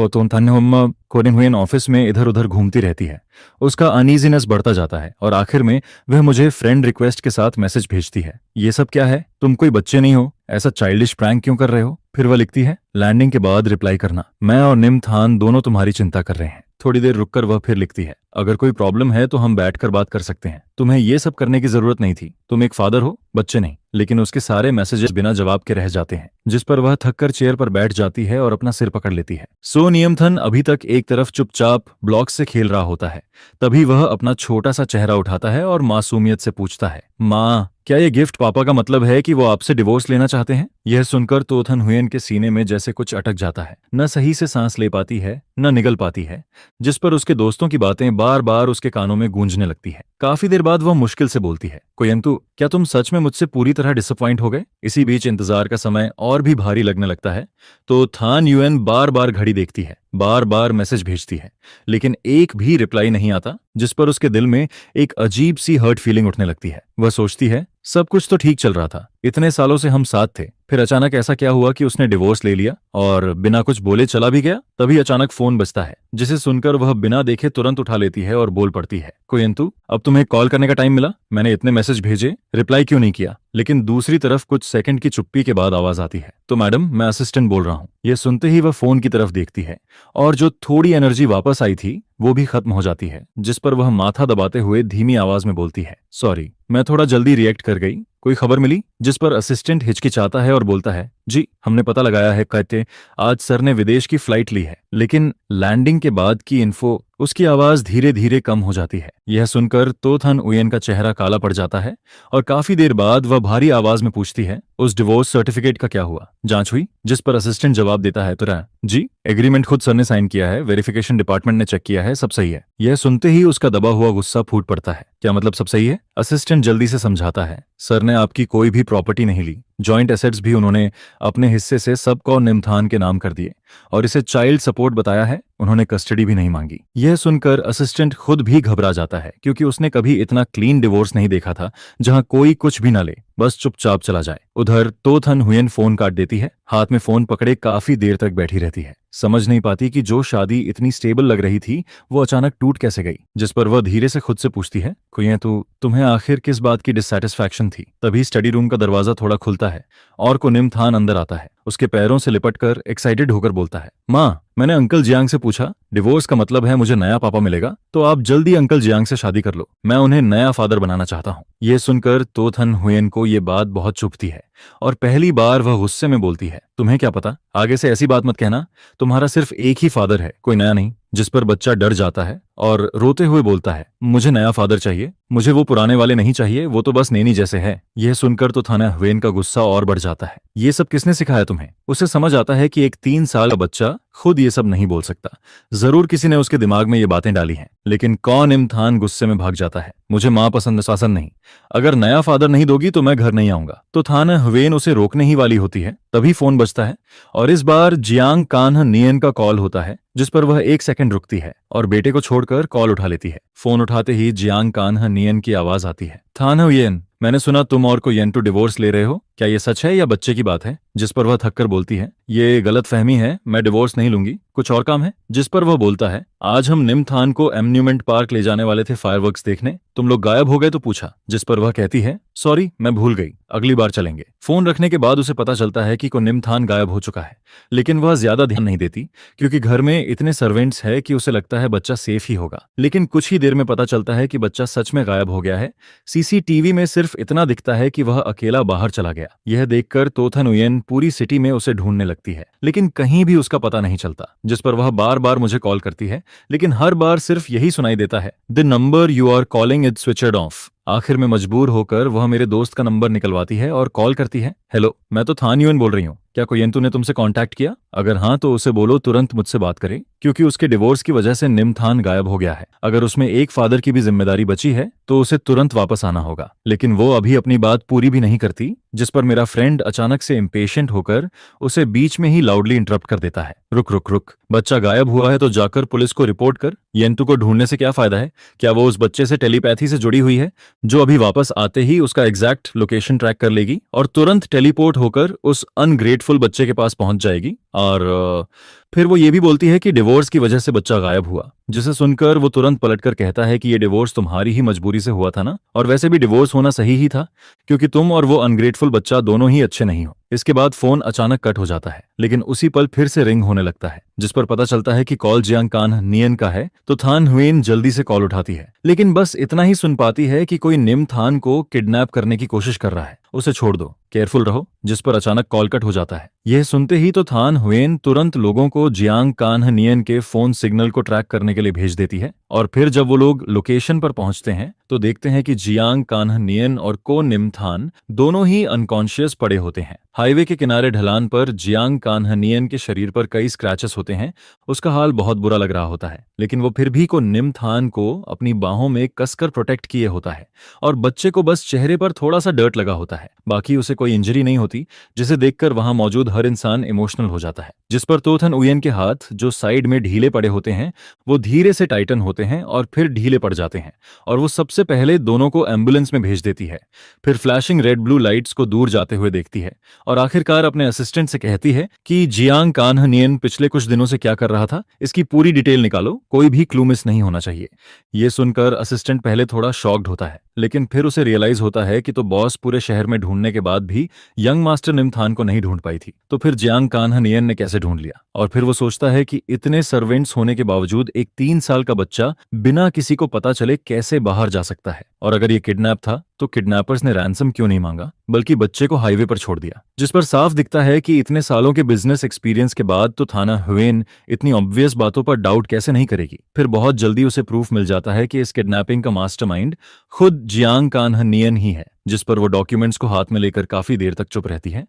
कोरिन हुयन ऑफिस में इधर उधर घूमती रहती है। उसका अनईजीनेस बढ़ता जाता है, और आखिर में वह मुझे फ्रेंड रिक्वेस्ट के साथ मैसेज भेजती है, ये सब क्या है? तुम कोई बच्चे नहीं हो, ऐसा चाइल्डिश प्रैंक क्यों कर रहे हो? फिर वह लिखती है, लैंडिंग के बाद रिप्लाई करना, मैं और निमथान दोनों तुम्हारी चिंता कर रहे हैं। थोड़ी देर रुककर वह फिर लिखती है, अगर कोई प्रॉब्लम है तो हम बैठकर बात कर सकते हैं। तुम्हें ये सब करने की जरूरत नहीं थी। तुम एक फादर हो, बच्चे नहीं। लेकिन उसके सारे मैसेजेस बिना जवाब के रह जाते हैं, जिस पर वह थककर चेयर पर बैठ जाती है और अपना सिर पकड़ लेती है। सो नियमथन अभी तक एक तरफ चुपचाप ब्लॉक से खेल रहा होता है। तभी वह अपना छोटा सा चेहरा उठाता है और मासूमियत से पूछता है, माँ, क्या ये गिफ्ट पापा का मतलब है कि वो आपसे डिवोर्स लेना चाहते हैं? यह सुनकर तोथन हुयेन के सीने में जैसे कुछ अटक जाता है। न सही से सांस ले पाती है, न निगल पाती है, जिस पर उसके दोस्तों की बातें बार बार उसके कानों में गूंजने लगती है। काफी देर बाद वह मुश्किल से बोलती है, कोयंतु, क्या तुम सच में मुझसे पूरी तरह डिसअपॉइंट हो गए? इसी बीच इंतजार का समय और भी भारी लगने लगता है। तो थान युएन बार बार घड़ी देखती है, बार बार मैसेज भेजती है, लेकिन एक भी रिप्लाई नहीं आता, जिस पर उसके दिल में एक अजीब सी हर्ट फीलिंग उठने लगती है। वह सोचती है, सब कुछ तो ठीक चल रहा था, इतने सालों से हम साथ थे, फिर अचानक ऐसा क्या हुआ कि उसने डिवोर्स ले लिया और बिना कुछ बोले चला भी गया? तभी अचानक फोन बजता है, जिसे सुनकर वह बिना देखे तुरंत उठा लेती है और बोल पड़ती है, कोयंतु, अब तुम्हें कॉल करने का टाइम मिला? मैंने इतने मैसेज भेजे, रिप्लाई क्यों नहीं किया? लेकिन दूसरी तरफ कुछ सेकंड की चुप्पी के बाद आवाज आती है, तो मैडम, मैं असिस्टेंट बोल रहा हूँ। यह सुनते ही वह फोन की तरफ देखती है और जो थोड़ी एनर्जी वापस आई थी वो भी खत्म हो जाती है, जिस पर वह माथा दबाते हुए धीमी आवाज में बोलती है, सॉरी, मैं थोड़ा जल्दी रिएक्ट कर गई। कोई खबर मिली? जिस पर असिस्टेंट हिचकिचाता है और बोलता है, जी, हमने पता लगाया है, कहते आज सर ने विदेश की फ्लाइट ली है, लेकिन लैंडिंग के बाद की इन्फो। उसकी आवाज धीरे धीरे कम हो जाती है। यह सुनकर तोथन उयन का चेहरा काला पड़ जाता है और काफी देर बाद वह भारी आवाज में पूछती है, उस डिवोर्स सर्टिफिकेट का क्या हुआ? जांच हुई? जिस पर असिस्टेंट जवाब देता है, तुरंत, जी, एग्रीमेंट खुद सर ने साइन किया है, वेरिफिकेशन डिपार्टमेंट ने चेक किया है, सब सही है। यह सुनते ही उसका दबा हुआ गुस्सा फूट पड़ता है। क्या मतलब सब सही है? असिस्टेंट जल्दी से समझाता है, सर ने आपकी कोई भी प्रॉपर्टी नहीं ली, जॉइंट एसेट्स भी उन्होंने अपने हिस्से से सबको निमथान के नाम कर दिए और इसे चाइल्ड सपोर्ट बताया है, उन्होंने कस्टडी भी नहीं मांगी। यह सुनकर असिस्टेंट खुद भी घबरा जाता है, क्योंकि उसने कभी इतना क्लीन डिवोर्स नहीं देखा था, जहां कोई कुछ भी न ले, बस चुपचाप चला जाए। उधर तोथन हुयन फोन काट देती है, हाथ में फोन पकड़े काफी देर तक बैठी रहती है, समझ नहीं पाती कि जो शादी इतनी स्टेबल लग रही थी वो अचानक टूट कैसे गई। जिस पर वह धीरे से खुद से पूछती है, कोई तो तुम्हें आखिर किस बात की डिससैटिस्फैक्शन थी? तभी स्टडी रूम का दरवाजा थोड़ा खुलता है और निमथान अंदर आता है। उसके पैरों से लिपटकर एक्साइटेड होकर बोलता है, माँ, मैंने अंकल जियांग से पूछा, डिवोर्स का मतलब है मुझे नया पापा मिलेगा, तो आप जल्दी अंकल जियांग से शादी कर लो, मैं उन्हें नया फादर बनाना चाहता हूँ। यह सुनकर तोथन हुयन को यह बात बहुत चुभती है और पहली बार वह गुस्से में बोलती है, तुम्हें क्या पता, आगे से ऐसी बात मत कहना, तुम्हारा सिर्फ एक ही फादर है, कोई नया नहीं। जिस पर बच्चा डर जाता है और रोते हुए बोलता है, मुझे नया फादर चाहिए, मुझे वो पुराने वाले नहीं चाहिए, वो तो बस नैनी जैसे है। यह सुनकर तो थाना हुयन का गुस्सा और बढ़ जाता है। ये सब किसने सिखाया तुम्हें? उसे समझ आता है कि एक 3 साल का बच्चा खुद ये सब नहीं बोल सकता, जरूर किसी ने उसके दिमाग में ये बातें डाली हैं। लेकिन इमथान गुस्से में भाग जाता है, मुझे माँ पसंद शासन नहीं, अगर नया फादर नहीं दोगी तो मैं घर नहीं आऊंगा। तो थाना हुयन उसे रोकने ही वाली होती है, तभी फोन बजता है और इस बार जियांग कान्ह नियन का कॉल होता है, जिस पर वह 1 सेकंड रुकती है और बेटे को छोड़कर कॉल उठा लेती है। फोन उठाते ही जियांग कान्ह नियन की आवाज आती है, थाना हुयन, मैंने सुना तुम और कोयेंटू डिवोर्स ले रहे हो, क्या ये सच है या बच्चे की बात है? जिस पर वह थककर बोलती है, ये गलत फहमी है, मैं डिवोर्स नहीं लूंगी, कुछ और काम है। जिस पर वह बोलता है, आज हम निमथान को एम्यूजमेंट पार्क ले जाने वाले थे फायरवर्क्स देखने, तुम लोग गायब हो गए तो पूछा। जिस पर वह कहती है, सॉरी, मैं भूल गई, अगली बार चलेंगे। फोन रखने के बाद उसे पता चलता है कि निमथान गायब हो चुका है, लेकिन वह ज्यादा ध्यान नहीं देती, क्योंकि घर में इतने सर्वेंट्स है कि उसे लगता है बच्चा सेफ ही होगा। लेकिन कुछ ही देर में पता चलता है कि बच्चा सच में गायब हो गया है। सीसीटीवी में सिर्फ इतना दिखता है कि वह अकेला बाहर चला गया। यह देखकर तोथन उयन पूरी सिटी में उसे ढूंढने लगती है, लेकिन कहीं भी उसका पता नहीं चलता। जिस पर वह बार बार मुझे कॉल करती है, लेकिन हर बार सिर्फ यही सुनाई देता है, the number you are calling is switched off. आखिर में मजबूर होकर वह मेरे दोस्त का नंबर निकलवाती है और कॉल करती है, हेलो, मैं तो थान युएन बोल रही हूँ, क्या कोयेंटू ने तुमसे कांटेक्ट किया? अगर हाँ तो उसे बोलो तुरंत मुझसे बात करे, क्योंकि उसके डिवोर्स की वजह से निमथान गायब हो गया है। अगर उसमें एक फादर की भी जिम्मेदारी बची है तो उसे तुरंत वापस आना होगा। लेकिन वो अभी अपनी बात पूरी भी नहीं करती, जिस पर मेरा फ्रेंड अचानक से इम्पेशेंट होकर उसे बीच में ही लाउडली इंटरप्ट कर देता है, रुक रुक रुक, बच्चा गायब हुआ है तो जाकर पुलिस को रिपोर्ट कर। येंटू को ढूंढने से क्या फायदा है? क्या वो उस बच्चे से टेलीपैथी से जुड़ी हुई है, जो अभी वापस आते ही उसका एग्जैक्ट लोकेशन ट्रैक कर लेगी और तुरंत टेलीपोर्ट होकर उस अनग्रेटफुल बच्चे के पास पहुंच जाएगी? और फिर वो ये भी बोलती है कि डिवोर्स की वजह से बच्चा गायब हुआ, जिसे सुनकर वो तुरंत पलटकर कहता है कि ये डिवोर्स तुम्हारी ही मजबूरी से हुआ था ना, और वैसे भी डिवोर्स होना सही ही था, क्योंकि तुम और वो अनग्रेटफुल बच्चा दोनों ही अच्छे नहीं हो। इसके बाद फोन अचानक कट हो जाता है, लेकिन उसी पल फिर से रिंग होने लगता है, जिस पर पता चलता है कि कॉल जियांग कान नियन का है। तो थान हुएन जल्दी से कॉल उठाती है, लेकिन बस इतना ही सुन पाती है कि कोई निम थान को किडनैप करने की कोशिश कर रहा है, उसे छोड़ दो, केयरफुल रहो। जिस पर अचानक कॉल कट हो जाता है। यह सुनते ही तो थान हुएन तुरंत लोगों को जियांग कान नियन के फोन सिग्नल को ट्रैक करने के लिए भेज देती है, और फिर जब वो लोग लोकेशन पर पहुंचते हैं तो देखते हैं कि जियांग कान्ह नियन और को निम थान दोनों ही अनकॉन्शियस पड़े होते हैं। हाईवे के किनारे ढलान पर जियांग कान्ह नियन के शरीर पर कई स्क्रैचेस होते हैं। उसका हाल बहुत बुरा लग रहा होता है, लेकिन वो फिर भी को निम थान को अपनी बाहों में कसकर प्रोटेक्ट किए होता है, और बच्चे को बस चेहरे पर थोड़ा सा डर्ट लगा होता है, बाकी उसे कोई इंजरी नहीं होती, जिसे देखकर वहां मौजूद हर इंसान इमोशनल हो जाता है। जिस पर तोथन उयन के हाथ जो साइड में ढीले पड़े होते हैं वो धीरे से टाइटन होते हैं और फिर ढीले पड़ जाते हैं, और वो सबसे पहले दोनों को एम्बुलेंस में भेज देती है। फिर फ्लैशिंग रेड ब्लू लाइट्स को दूर जाते हुए देखती है, और आखिरकार अपने असिस्टेंट से कहती है कि जियांग कान्ह नियन पिछले कुछ दिनों से क्या कर रहा था, इसकी पूरी डिटेल निकालो, कोई भी क्लू मिस नहीं होना चाहिए। ये सुनकर असिस्टेंट पहले थोड़ा शॉक्ड होता है, लेकिन फिर उसे रियलाइज होता है कि तो बॉस पूरे शहर में ढूंढने के बाद भी यंग मास्टर निमथान को नहीं ढूंढ पाई थी, तो फिर जियांग कान्ह नियन ने कैसे ढूंढ लिया। और फिर वो सोचता है कि इतने सर्वेंट्स होने के बावजूद एक 3 साल का बच्चा बिना किसी को पता चले कैसे बाहर जा सकता है, और अगर ये किडनैप था तो किडनैपर्स ने रैंसम क्यों नहीं मांगा, बल्कि बच्चे को हाईवे पर छोड़ दिया। जिस पर साफ दिखता है कि इतने सालों के बिजनेस एक्सपीरियंस के बाद तो थाना हुएन इतनी ऑब्वियस बातों पर डाउट कैसे नहीं करेगी। फिर बहुत जल्दी उसे प्रूफ मिल जाता है कि इस किडनैपिंग का मास्टरमाइंड खुद जियांग कान्ह नियन ही है, जिस पर वो डॉक्यूमेंट्स को हाथ में लेकर काफी देर तक चुप रहती है,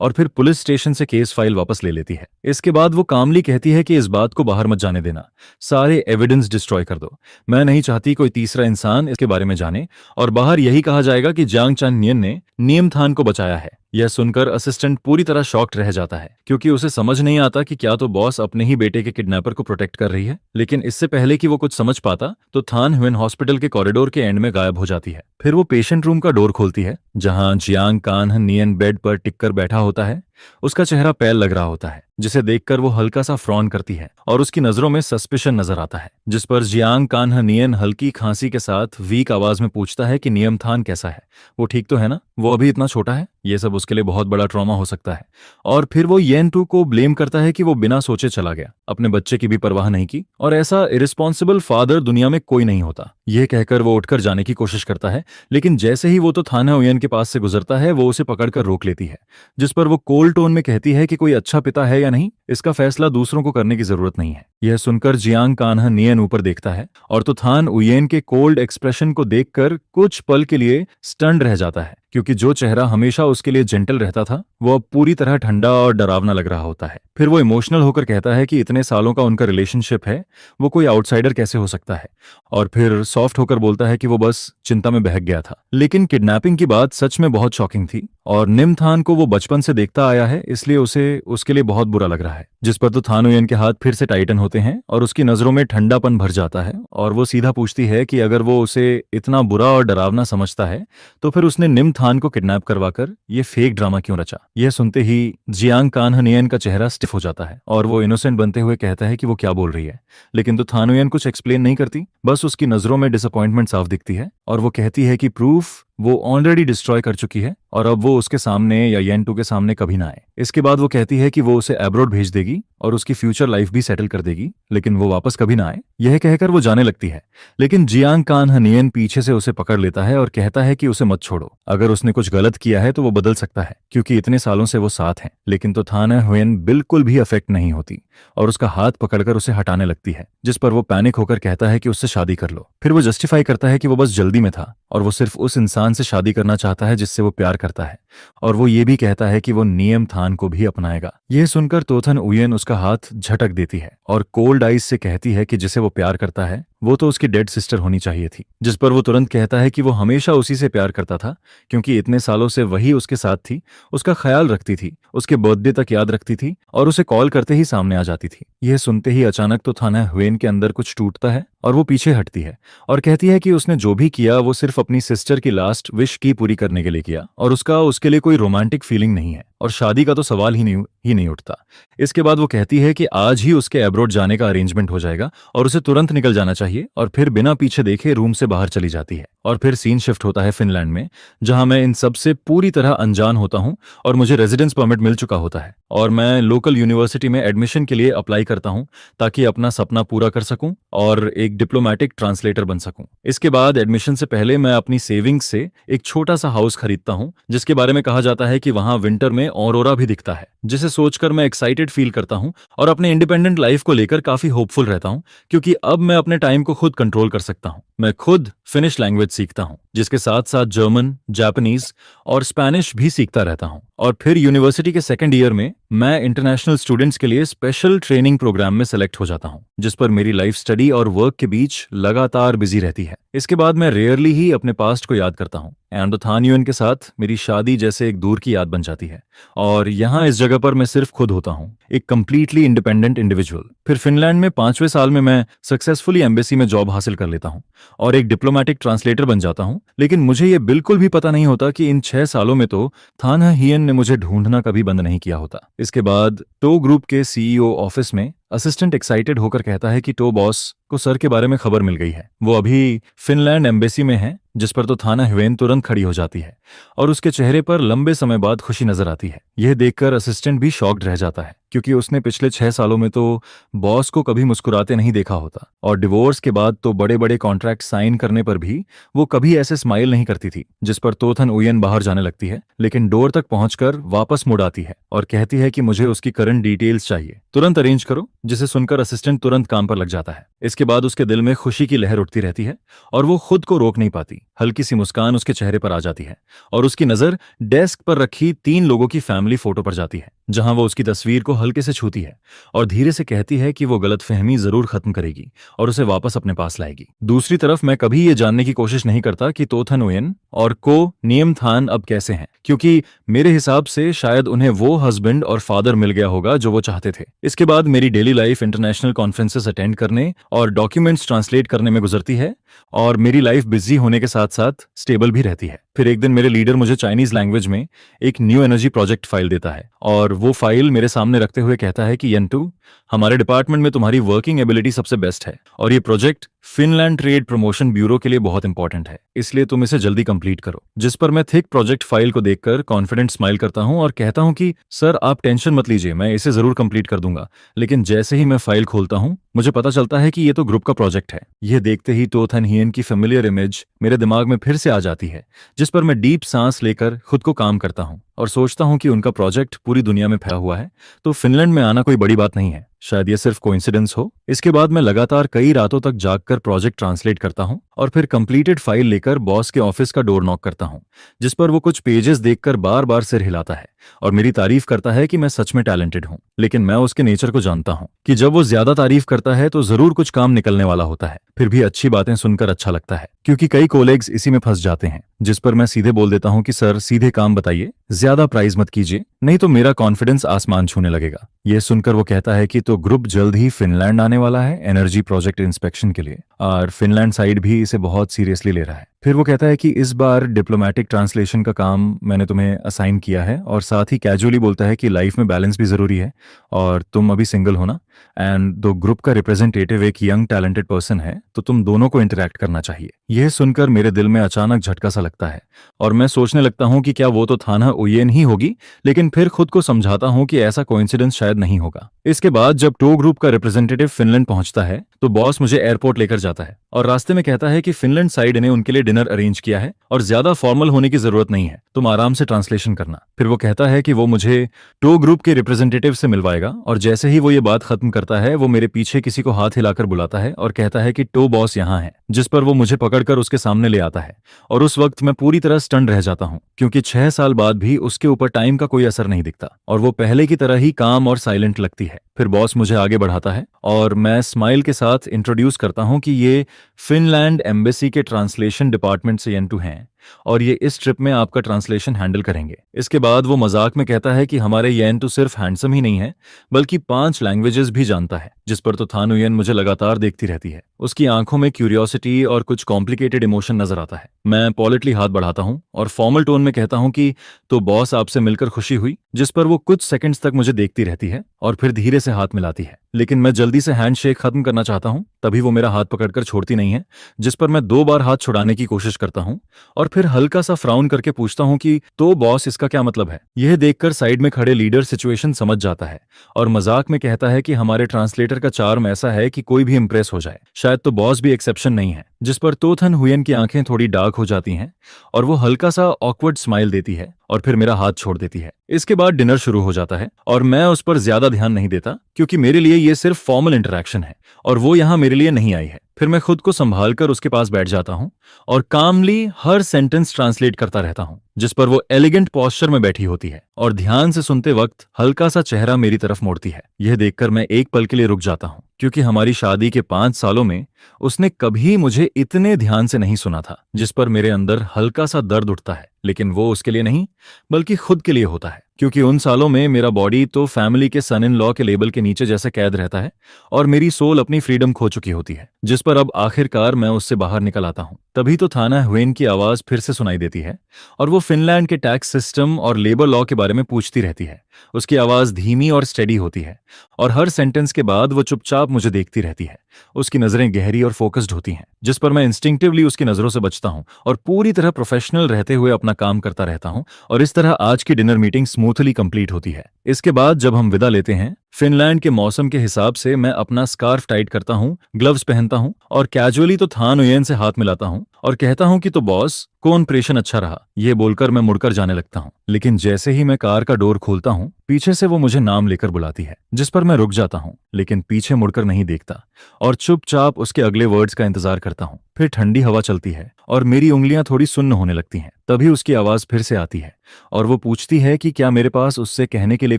और फिर पुलिस स्टेशन से केस फाइल वापस ले लेती है। इसके बाद वो कामली कहती है कि इस बात को बाहर मत जाने देना, सारे एविडेंस डिस्ट्रॉय कर दो, मैं नहीं चाहती कोई तीसरा इंसान इसके बारे में जाने, और बाहर यही कहा जाएगा कि जियांग चान नियन ने नियम थान को बचाया है। यह सुनकर असिस्टेंट पूरी तरह शॉक्ड रह जाता है, क्योंकि उसे समझ नहीं आता कि क्या तो बॉस अपने ही बेटे के किडनैपर को प्रोटेक्ट कर रही है। लेकिन इससे पहले कि वो कुछ समझ पाता तो थान हुएन हॉस्पिटल के कॉरिडोर के एंड में गायब हो जाती है। फिर वो पेशेंट रूम का डोर खोलती है, जहां जियांग कान्ह नियन बेड पर टिककर बैठा होता है। उसका चेहरा पैल लग रहा होता है, जिसे देखकर वो हल्का सा फ्रॉन करती है, और उसकी नजरों में सस्पिशन नजर आता है। जिस पर जियांग कान्ह नियन हल्की खांसी के साथ वीक आवाज में पूछता है कि नियम थान कैसा है, वो ठीक तो है ना, वो अभी इतना छोटा है, ये सब उसके लिए बहुत बड़ा ट्रॉमा हो सकता है। और फिर वो येन टू को ब्लेम करता है कि वो बिना सोचे चला गया, अपने बच्चे की भी परवाह नहीं की, और ऐसा इरिस्पॉन्सिबल फादर दुनिया में कोई नहीं होता। यह कहकर वो उठकर जाने की कोशिश करता है, लेकिन जैसे ही वो तो थाना उयन के पास से गुजरता है वो उसे पकड़कर रोक लेती है, जिस पर वो कोल्ड टोन में कहती है कि कोई अच्छा पिता है या नहीं, इसका फैसला दूसरों को करने की जरूरत नहीं है। यह सुनकर जियांग कान्ह नियन ऊपर देखता है, और तो थान उयेन के कोल्ड एक्सप्रेशन को देखकर कुछ पल के लिए स्टन्ड रह जाता है, क्योंकि जो चेहरा हमेशा उसके लिए जेंटल रहता था वो अब पूरी तरह ठंडा और डरावना लग रहा होता है। फिर वो इमोशनल होकर कहता है कि इतने सालों का उनका रिलेशनशिप है, वो कोई आउटसाइडर कैसे हो सकता है, और फिर सॉफ्ट होकर बोलता है कि वो बस चिंता में बहक गया था। लेकिन किडनैपिंग की बात सच में बहुत शॉकिंग थी, और निम थान को वो बचपन से देखता आया है, इसलिए उसे उसके लिए बहुत बुरा लग रहा है। जिस पर तो थान उयन के हाथ फिर से टाइटन होते हैं और उसकी नजरों में ठंडापन भर जाता है, और वो सीधा पूछती है कि अगर वो उसे इतना बुरा और डरावना समझता है तो फिर उसने निम थान को किडनैप करवाकर ये फेक ड्रामा क्यों रचा। यह सुनते ही जियांग कान्ह नियन का चेहरा स्टिफ हो जाता है, और वो इनोसेंट बनते हुए कहता है कि वो क्या बोल रही है, लेकिन तो थान उयन कुछ एक्सप्लेन नहीं करती, बस उसकी नजरों में डिसअपॉइंटमेंट साफ दिखती है, और वो कहती है कि प्रूफ वो ऑलरेडी डिस्ट्रॉय कर चुकी है, और अब वो उसके सामने या येन टू के सामने कभी ना आए। इसके बाद वो कहती है कि वो उसे एब्रॉड भेज देगी और उसकी फ्यूचर लाइफ भी सेटल कर देगी, लेकिन वो वापस कभी ना आए। यह कहकर वो जाने लगती है, लेकिन जियांग कान्ह नियन पीछे से उसे पकड़ लेता है और कहता है कि उसे मत छोड़ो, अगर उसने कुछ गलत किया है तो वो बदल सकता है, क्योंकि इतने सालों से वो साथ हैं। लेकिन तो थाना हुएन बिल्कुल भी अफेक्ट नहीं होती, और उसका हाथ पकड़कर उसे हटाने लगती है, जिस पर वो पैनिक होकर कहता है कि उससे शादी कर लो। फिर वो जस्टिफाई करता है कि वो बस जल्दी में था, और वो सिर्फ उस इंसान से शादी करना चाहता है जिससे वो प्यार करता है, और वो ये भी कहता है कि वो नियम थान को भी अपनाएगा। यह सुनकर तोथन उयन उसका हाथ झटक देती है और कोल्ड आइज से कहती है कि जिसे वो प्यार करता है वो तो उसकी डेड सिस्टर होनी चाहिए थी। जिस पर वो तुरंत कहता है कि वो हमेशा उसी से प्यार करता था, क्योंकि इतने सालों से वही उसके साथ थी, उसका ख्याल रखती थी, उसके बर्थडे तक याद रखती थी, और उसे कॉल करते ही सामने आ जाती थी। यह सुनते ही अचानक तो थाना हुएन के अंदर कुछ टूटता है, और वो पीछे हटती है और कहती है कि उसने जो भी किया वो सिर्फ अपनी सिस्टर की लास्ट विश की पूरी करने के लिए किया, और उसका उसके लिए कोई रोमांटिक फीलिंग नहीं है। और शादी का तो सवाल ही नहीं उठता। इसके बाद वो कहती है कि आज ही उसके अब्रॉड जाने का अरेंजमेंट हो जाएगा और उसे तुरंत निकल जाना चाहिए, और फिर बिना पीछे देखे रूम से बाहर चली जाती है। और फिर सीन शिफ्ट होता है फिनलैंड में, जहां मैं इन सब से पूरी तरह अनजान होता हूं और मुझे रेजिडेंस परमिट मिल चुका होता है और मैं लोकल यूनिवर्सिटी में एडमिशन के लिए अप्लाई करता हूं ताकि अपना सपना पूरा कर सकूं और एक डिप्लोमेटिक ट्रांसलेटर बन सकूं। इसके बाद एडमिशन से पहले मैं अपनी सेविंग्स से एक छोटा सा हाउस खरीदता हूं, जिसके बारे में कहा जाता है कि वहां विंटर में ऑरोरा भी दिखता है, जिसे सोचकर मैं एक्साइटेड फील करता हूं और अपने इंडिपेंडेंट लाइफ को लेकर काफी होपफुल रहता हूं, क्योंकि अब मैं अपने टाइम को खुद कंट्रोल कर सकता हूं। मैं खुद फिनिश लैंग्वेज सीखता हूं, जिसके साथ साथ जर्मन, जापानीज और स्पेनिश भी सीखता रहता हूं। और फिर यूनिवर्सिटी के सेकंड ईयर में मैं इंटरनेशनल स्टूडेंट्स के लिए स्पेशल ट्रेनिंग प्रोग्राम में सेलेक्ट हो जाता हूं, जिस पर मेरी लाइफ स्टडी और वर्क के बीच लगातार बिजी रहती है। इसके बाद मैं रेयरली ही अपने पास्ट को याद करता हूं, एंड थान युएन के साथ मेरी शादी जैसे एक दूर की याद बन जाती है। और यहाँ इस जगह पर मैं सिर्फ खुद होता हूँ, एक कंप्लीटली इंडिपेंडेंट इंडिविजुअल। फिर फिनलैंड में 5वें साल में मैं सक्सेसफुली एम्बेसी में जॉब हासिल कर लेता हूँ और एक डिप्लोमेटिक ट्रांसलेटर बन जाता हूँ। लेकिन मुझे ये बिल्कुल भी पता नहीं होता कि इन 6 सालों में तो थान हियन ने मुझे ढूंढना कभी बंद नहीं किया होता। इसके बाद टो ग्रुप के सीईओ ऑफिस में असिस्टेंट एक्साइटेड होकर कहता है कि टो बॉस को सर के बारे में खबर मिल गई है। वो अभी फिनलैंड एम्बेसी में है, जिस पर तो थाना ह्वेन तुरंत खड़ी हो जाती है और उसके चेहरे पर लंबे समय बाद खुशी नजर आती है। यह देखकर असिस्टेंट भी शॉक्ड रह जाता है, क्योंकि उसने पिछले 6 सालों में तो बॉस को कभी मुस्कुराते नहीं देखा होता, और डिवोर्स के बाद तो बड़े बड़े कॉन्ट्रैक्ट साइन करने पर भी वो कभी ऐसे स्माइल नहीं करती थी। जिस पर तोथन उयन बाहर जाने लगती है, लेकिन डोर तक पहुंचकर वापस मुड़ आती है और कहती है कि मुझे उसकी करंट डिटेल्स चाहिए, तुरंत अरेंज करो। जिसे सुनकर असिस्टेंट तुरंत काम पर लग जाता है। इसके बाद उसके दिल में खुशी की लहर उठती रहती है और वो खुद को रोक नहीं पाती। हल्की सी मुस्कान उसके चेहरे पर आ जाती है और उसकी नजर डेस्क पर रखी 3 लोगों की फैमिली फोटो पर जाती है, जहां वो उसकी तस्वीर को हल्के से छूती है और धीरे से कहती है कि वो गलतफहमी जरूर खत्म करेगी और उसे वापस अपने पास लाएगी। दूसरी तरफ मैं कभी ये जानने की कोशिश नहीं करता कि तोथन उयन और को नियम थान अब कैसे हैं, क्योंकि मेरे हिसाब से शायद उन्हें वो हस्बैंड और फादर मिल गया होगा जो वो चाहते थे। इसके बाद मेरी daily life international conferences attend करने और डॉक्यूमेंट्स ट्रांसलेट करने में गुजरती है और मेरी लाइफ बिजी होने के साथ साथ स्टेबल भी रहती है। फिर एक दिन मेरे लीडर मुझे चाइनीज लैंग्वेज में एक न्यू एनर्जी प्रोजेक्ट फाइल देता है और वो फाइल मेरे सामने रखते हुए कहता है कि यंटू, हमारे डिपार्टमेंट में तुम्हारी वर्किंग एबिलिटी सबसे बेस्ट है और ये project Finland trade promotion bureau के लिए बहुत इंपॉर्टेंट है, इसलिए तुम इसे जल्दी कंप्लीट करो। जिस पर मैं थिक प्रोजेक्ट फाइल को देखकर कॉन्फिडेंट स्माइल करता हूं और कहता हूं कि सर आप टेंशन मत लीजिए, मैं इसे जरूर कंप्लीट कर दूंगा। लेकिन जैसे ही मैं फाइल खोलता हूं, मुझे पता चलता है कि ये तो ग्रुप का प्रोजेक्ट है। यह देखते ही टोथन हियन की फेमिलियर इमेज मेरे दिमाग में फिर से आ जाती है, जिस पर मैं डीप सांस लेकर खुद को काम करता हूं और सोचता हूं कि उनका प्रोजेक्ट पूरी दुनिया में फैला हुआ है, तो फिनलैंड में आना कोई बड़ी बात नहीं है, शायद ये सिर्फ कोइंसिडेंस हो। इसके बाद मैं लगातार कई रातों तक जागकर प्रोजेक्ट ट्रांसलेट करता हूं और फिर कंप्लीटेड फाइल लेकर बॉस के ऑफिस का डोर नॉक करता हूं, जिस पर वो कुछ पेजेस देखकर बार बार सिर हिलाता है और मेरी तारीफ करता है कि मैं सच में टैलेंटेड हूं। लेकिन मैं उसके नेचर को जानता हूं कि जब वो ज्यादा तारीफ करता है तो जरूर कुछ काम निकलने वाला होता है। फिर भी अच्छी बातें सुनकर अच्छा लगता है, क्योंकि कई कोलेग्स इसी में फंस जाते हैं, जिस पर मैं सीधे बोल देता हूं कि सर सीधे काम बताइए, ज्यादा प्राइज मत कीजिए, नहीं तो मेरा कॉन्फिडेंस आसमान छूने लगेगा। यह सुनकर वो कहता है कि तो ग्रुप जल्द ही फिनलैंड आने वाला है एनर्जी प्रोजेक्ट इंस्पेक्शन के लिए और फिनलैंड साइड भी इसे बहुत सीरियसली ले रहा है। फिर वो कहता है कि इस बार डिप्लोमेटिक ट्रांसलेशन का काम मैंने तुम्हें असाइन किया है और साथ ही कैजुअली बोलता है कि लाइफ में बैलेंस भी जरूरी है और तुम अभी सिंगल हो ना, एंड दो ग्रुप का रिप्रेजेंटेटिव एक यंग टैलेंटेड पर्सन है, तो तुम दोनों को इंटरेक्ट करना चाहिए। यह सुनकर मेरे दिल में अचानक झटका सा लगता है और मैं सोचने लगता हूं कि क्या वो तो थाना उयेन ही होगी, लेकिन फिर खुद को समझाता हूं कि ऐसा कोइंसिडेंस शायद नहीं होगा। इसके बाद जब टो ग्रुप का रिप्रेजेंटेटिव फिनलैंड पहुंचता है तो बॉस मुझे एयरपोर्ट लेकर जाता है और रास्ते में कहता है कि फिनलैंड साइड ने उनके लिए डिनर अरेंज किया है और ज्यादा फॉर्मल होने की जरूरत नहीं है, तुम आराम से ट्रांसलेशन करना। फिर वो कहता है कि वो मुझे टो ग्रुप के रिप्रेजेंटेटिव से मिलवाएगा और जैसे ही वो ये बात खत्म करता है वो मेरे पीछे किसी को हाथ हिलाकर बुलाता है और कहता है कि टो बॉस यहाँ है, जिस पर वो मुझे पकड़कर उसके सामने ले आता है और उस वक्त मैं पूरी तरह स्टन रह जाता हूँ, क्योंकि 6 साल बाद भी उसके ऊपर टाइम का कोई असर नहीं दिखता और वो पहले की तरह ही काम और साइलेंट लगती है। फिर बॉस मुझे आगे बढ़ाता है और मैं स्माइल के साथ इंट्रोड्यूस करता हूं कि ये फिनलैंड एम्बेसी के ट्रांसलेशन डिपार्टमेंट से येंटू हैं और ये इस ट्रिप में आपका ट्रांसलेशन हैंडल करेंगे। इसके बाद वो मजाक में कहता है कि हमारे येंटू सिर्फ हैंडसम ही नहीं है बल्कि 5 लैंग्वेजेस भी जानता है, जिस पर तो थान हुयेन मुझे लगातार देखती रहती है। उसकी आंखों में क्यूरियोसिटी और कुछ कॉम्प्लिकेटेड इमोशन नजर आता है। मैं पॉलिटली हाथ बढ़ाता हूं और फॉर्मल टोन में कहता हूं कि तो बॉस आपसे मिलकर खुशी हुई, जिस पर वो कुछ सेकंड्स तक मुझे देखती रहती है और फिर धीरे से हाथ मिलाती है। लेकिन मैं जल्दी से हैंडशेक खत्म करना चाहता हूं, तभी वो मेरा हाथ पकड़कर छोड़ती नहीं है, जिस पर मैं 2 बार हाथ छुड़ाने की कोशिश करता हूं और फिर हल्का सा फ्राउन करके पूछता हूं कि तो बॉस इसका क्या मतलब है। यह देखकर साइड में खड़े लीडर सिचुएशन समझ जाता है और मजाक में कहता है कि हमारे ट्रांसलेटर का चार्म ऐसा है कि कोई भी इंप्रेस हो जाए, शायद तो बॉस भी एक्सेप्शन नहीं है। जिस पर तो थन हुयेन की आंखें थोड़ी डार्क हो जाती हैं और वो हल्का सा ऑकवर्ड स्माइल देती है और फिर मेरा हाथ छोड़ देती है। इसके बाद डिनर शुरू हो जाता है और मैं उस पर ज्यादा ध्यान नहीं देता क्योंकि मेरे लिए ये सिर्फ फॉर्मल इंटरेक्शन है और वो यहाँ मेरे लिए नहीं आई है। फिर मैं खुद को संभाल कर उसके पास बैठ जाता हूँ और कामली हर सेंटेंस ट्रांसलेट करता रहता हूँ, जिस पर वो एलिगेंट पोस्चर में बैठी होती है और ध्यान से सुनते वक्त हल्का सा चेहरा मेरी तरफ मोड़ती है। यह देखकर मैं एक पल के लिए रुक जाता हूँ क्योंकि हमारी शादी के 5 सालों में उसने कभी मुझे इतने ध्यान से नहीं सुना था, जिस पर मेरे अंदर हल्का सा दर्द उठता है। लेकिन वो उसके लिए नहीं बल्कि खुद के लिए होता है, क्योंकि उन सालों में मेरा बॉडी तो फैमिली के सन इन लॉ के लेबल के नीचे जैसे कैद रहता है और मेरी सोल अपनी फ्रीडम खो चुकी होती है, जिस पर अब आखिरकार मैं उससे बाहर निकल आता हूँ। तभी तो थाना हुयेन की आवाज फिर से सुनाई देती है और वो फिनलैंड के टैक्स सिस्टम और लेबर लॉ के बारे में पूछती रहती है। उसकी आवाज धीमी और स्टेडी होती है और हर सेंटेंस के बाद वो चुपचाप मुझे देखती रहती है। उसकी नजरें गहरी और फोकस्ड होती हैं, जिस पर मैं इंस्टिंक्टिवली उसकी नजरों से बचता हूं और पूरी तरह प्रोफेशनल रहते हुए अपना काम करता रहता हूं और इस तरह आज की डिनर मीटिंग स्मूथली कंप्लीट होती है। इसके बाद जब हम विदा लेते हैं, फिनलैंड के मौसम के हिसाब से मैं अपना स्कार्फ टाइट करता हूं, ग्लव्स पहनता हूं और कैजुअली तो थान हुयेन से हाथ मिलाता हूं और कहता हूं कि तो बॉस को इंप्रेशन अच्छा रहा। ये बोलकर मैं मुड़कर जाने लगता हूं, लेकिन जैसे ही मैं कार का डोर खोलता हूं, पीछे से वो मुझे नाम लेकर बुलाती है, जिस पर मैं रुक जाता हूं लेकिन पीछे मुड़कर नहीं देखता और चुपचाप उसके अगले वर्ड्स का इंतजार करता हूं। फिर ठंडी हवा चलती है और मेरी उंगलियां थोड़ी सुन्न होने लगती हैं। तभी उसकी आवाज फिर से आती है और वो पूछती है कि क्या मेरे पास उससे कहने के लिए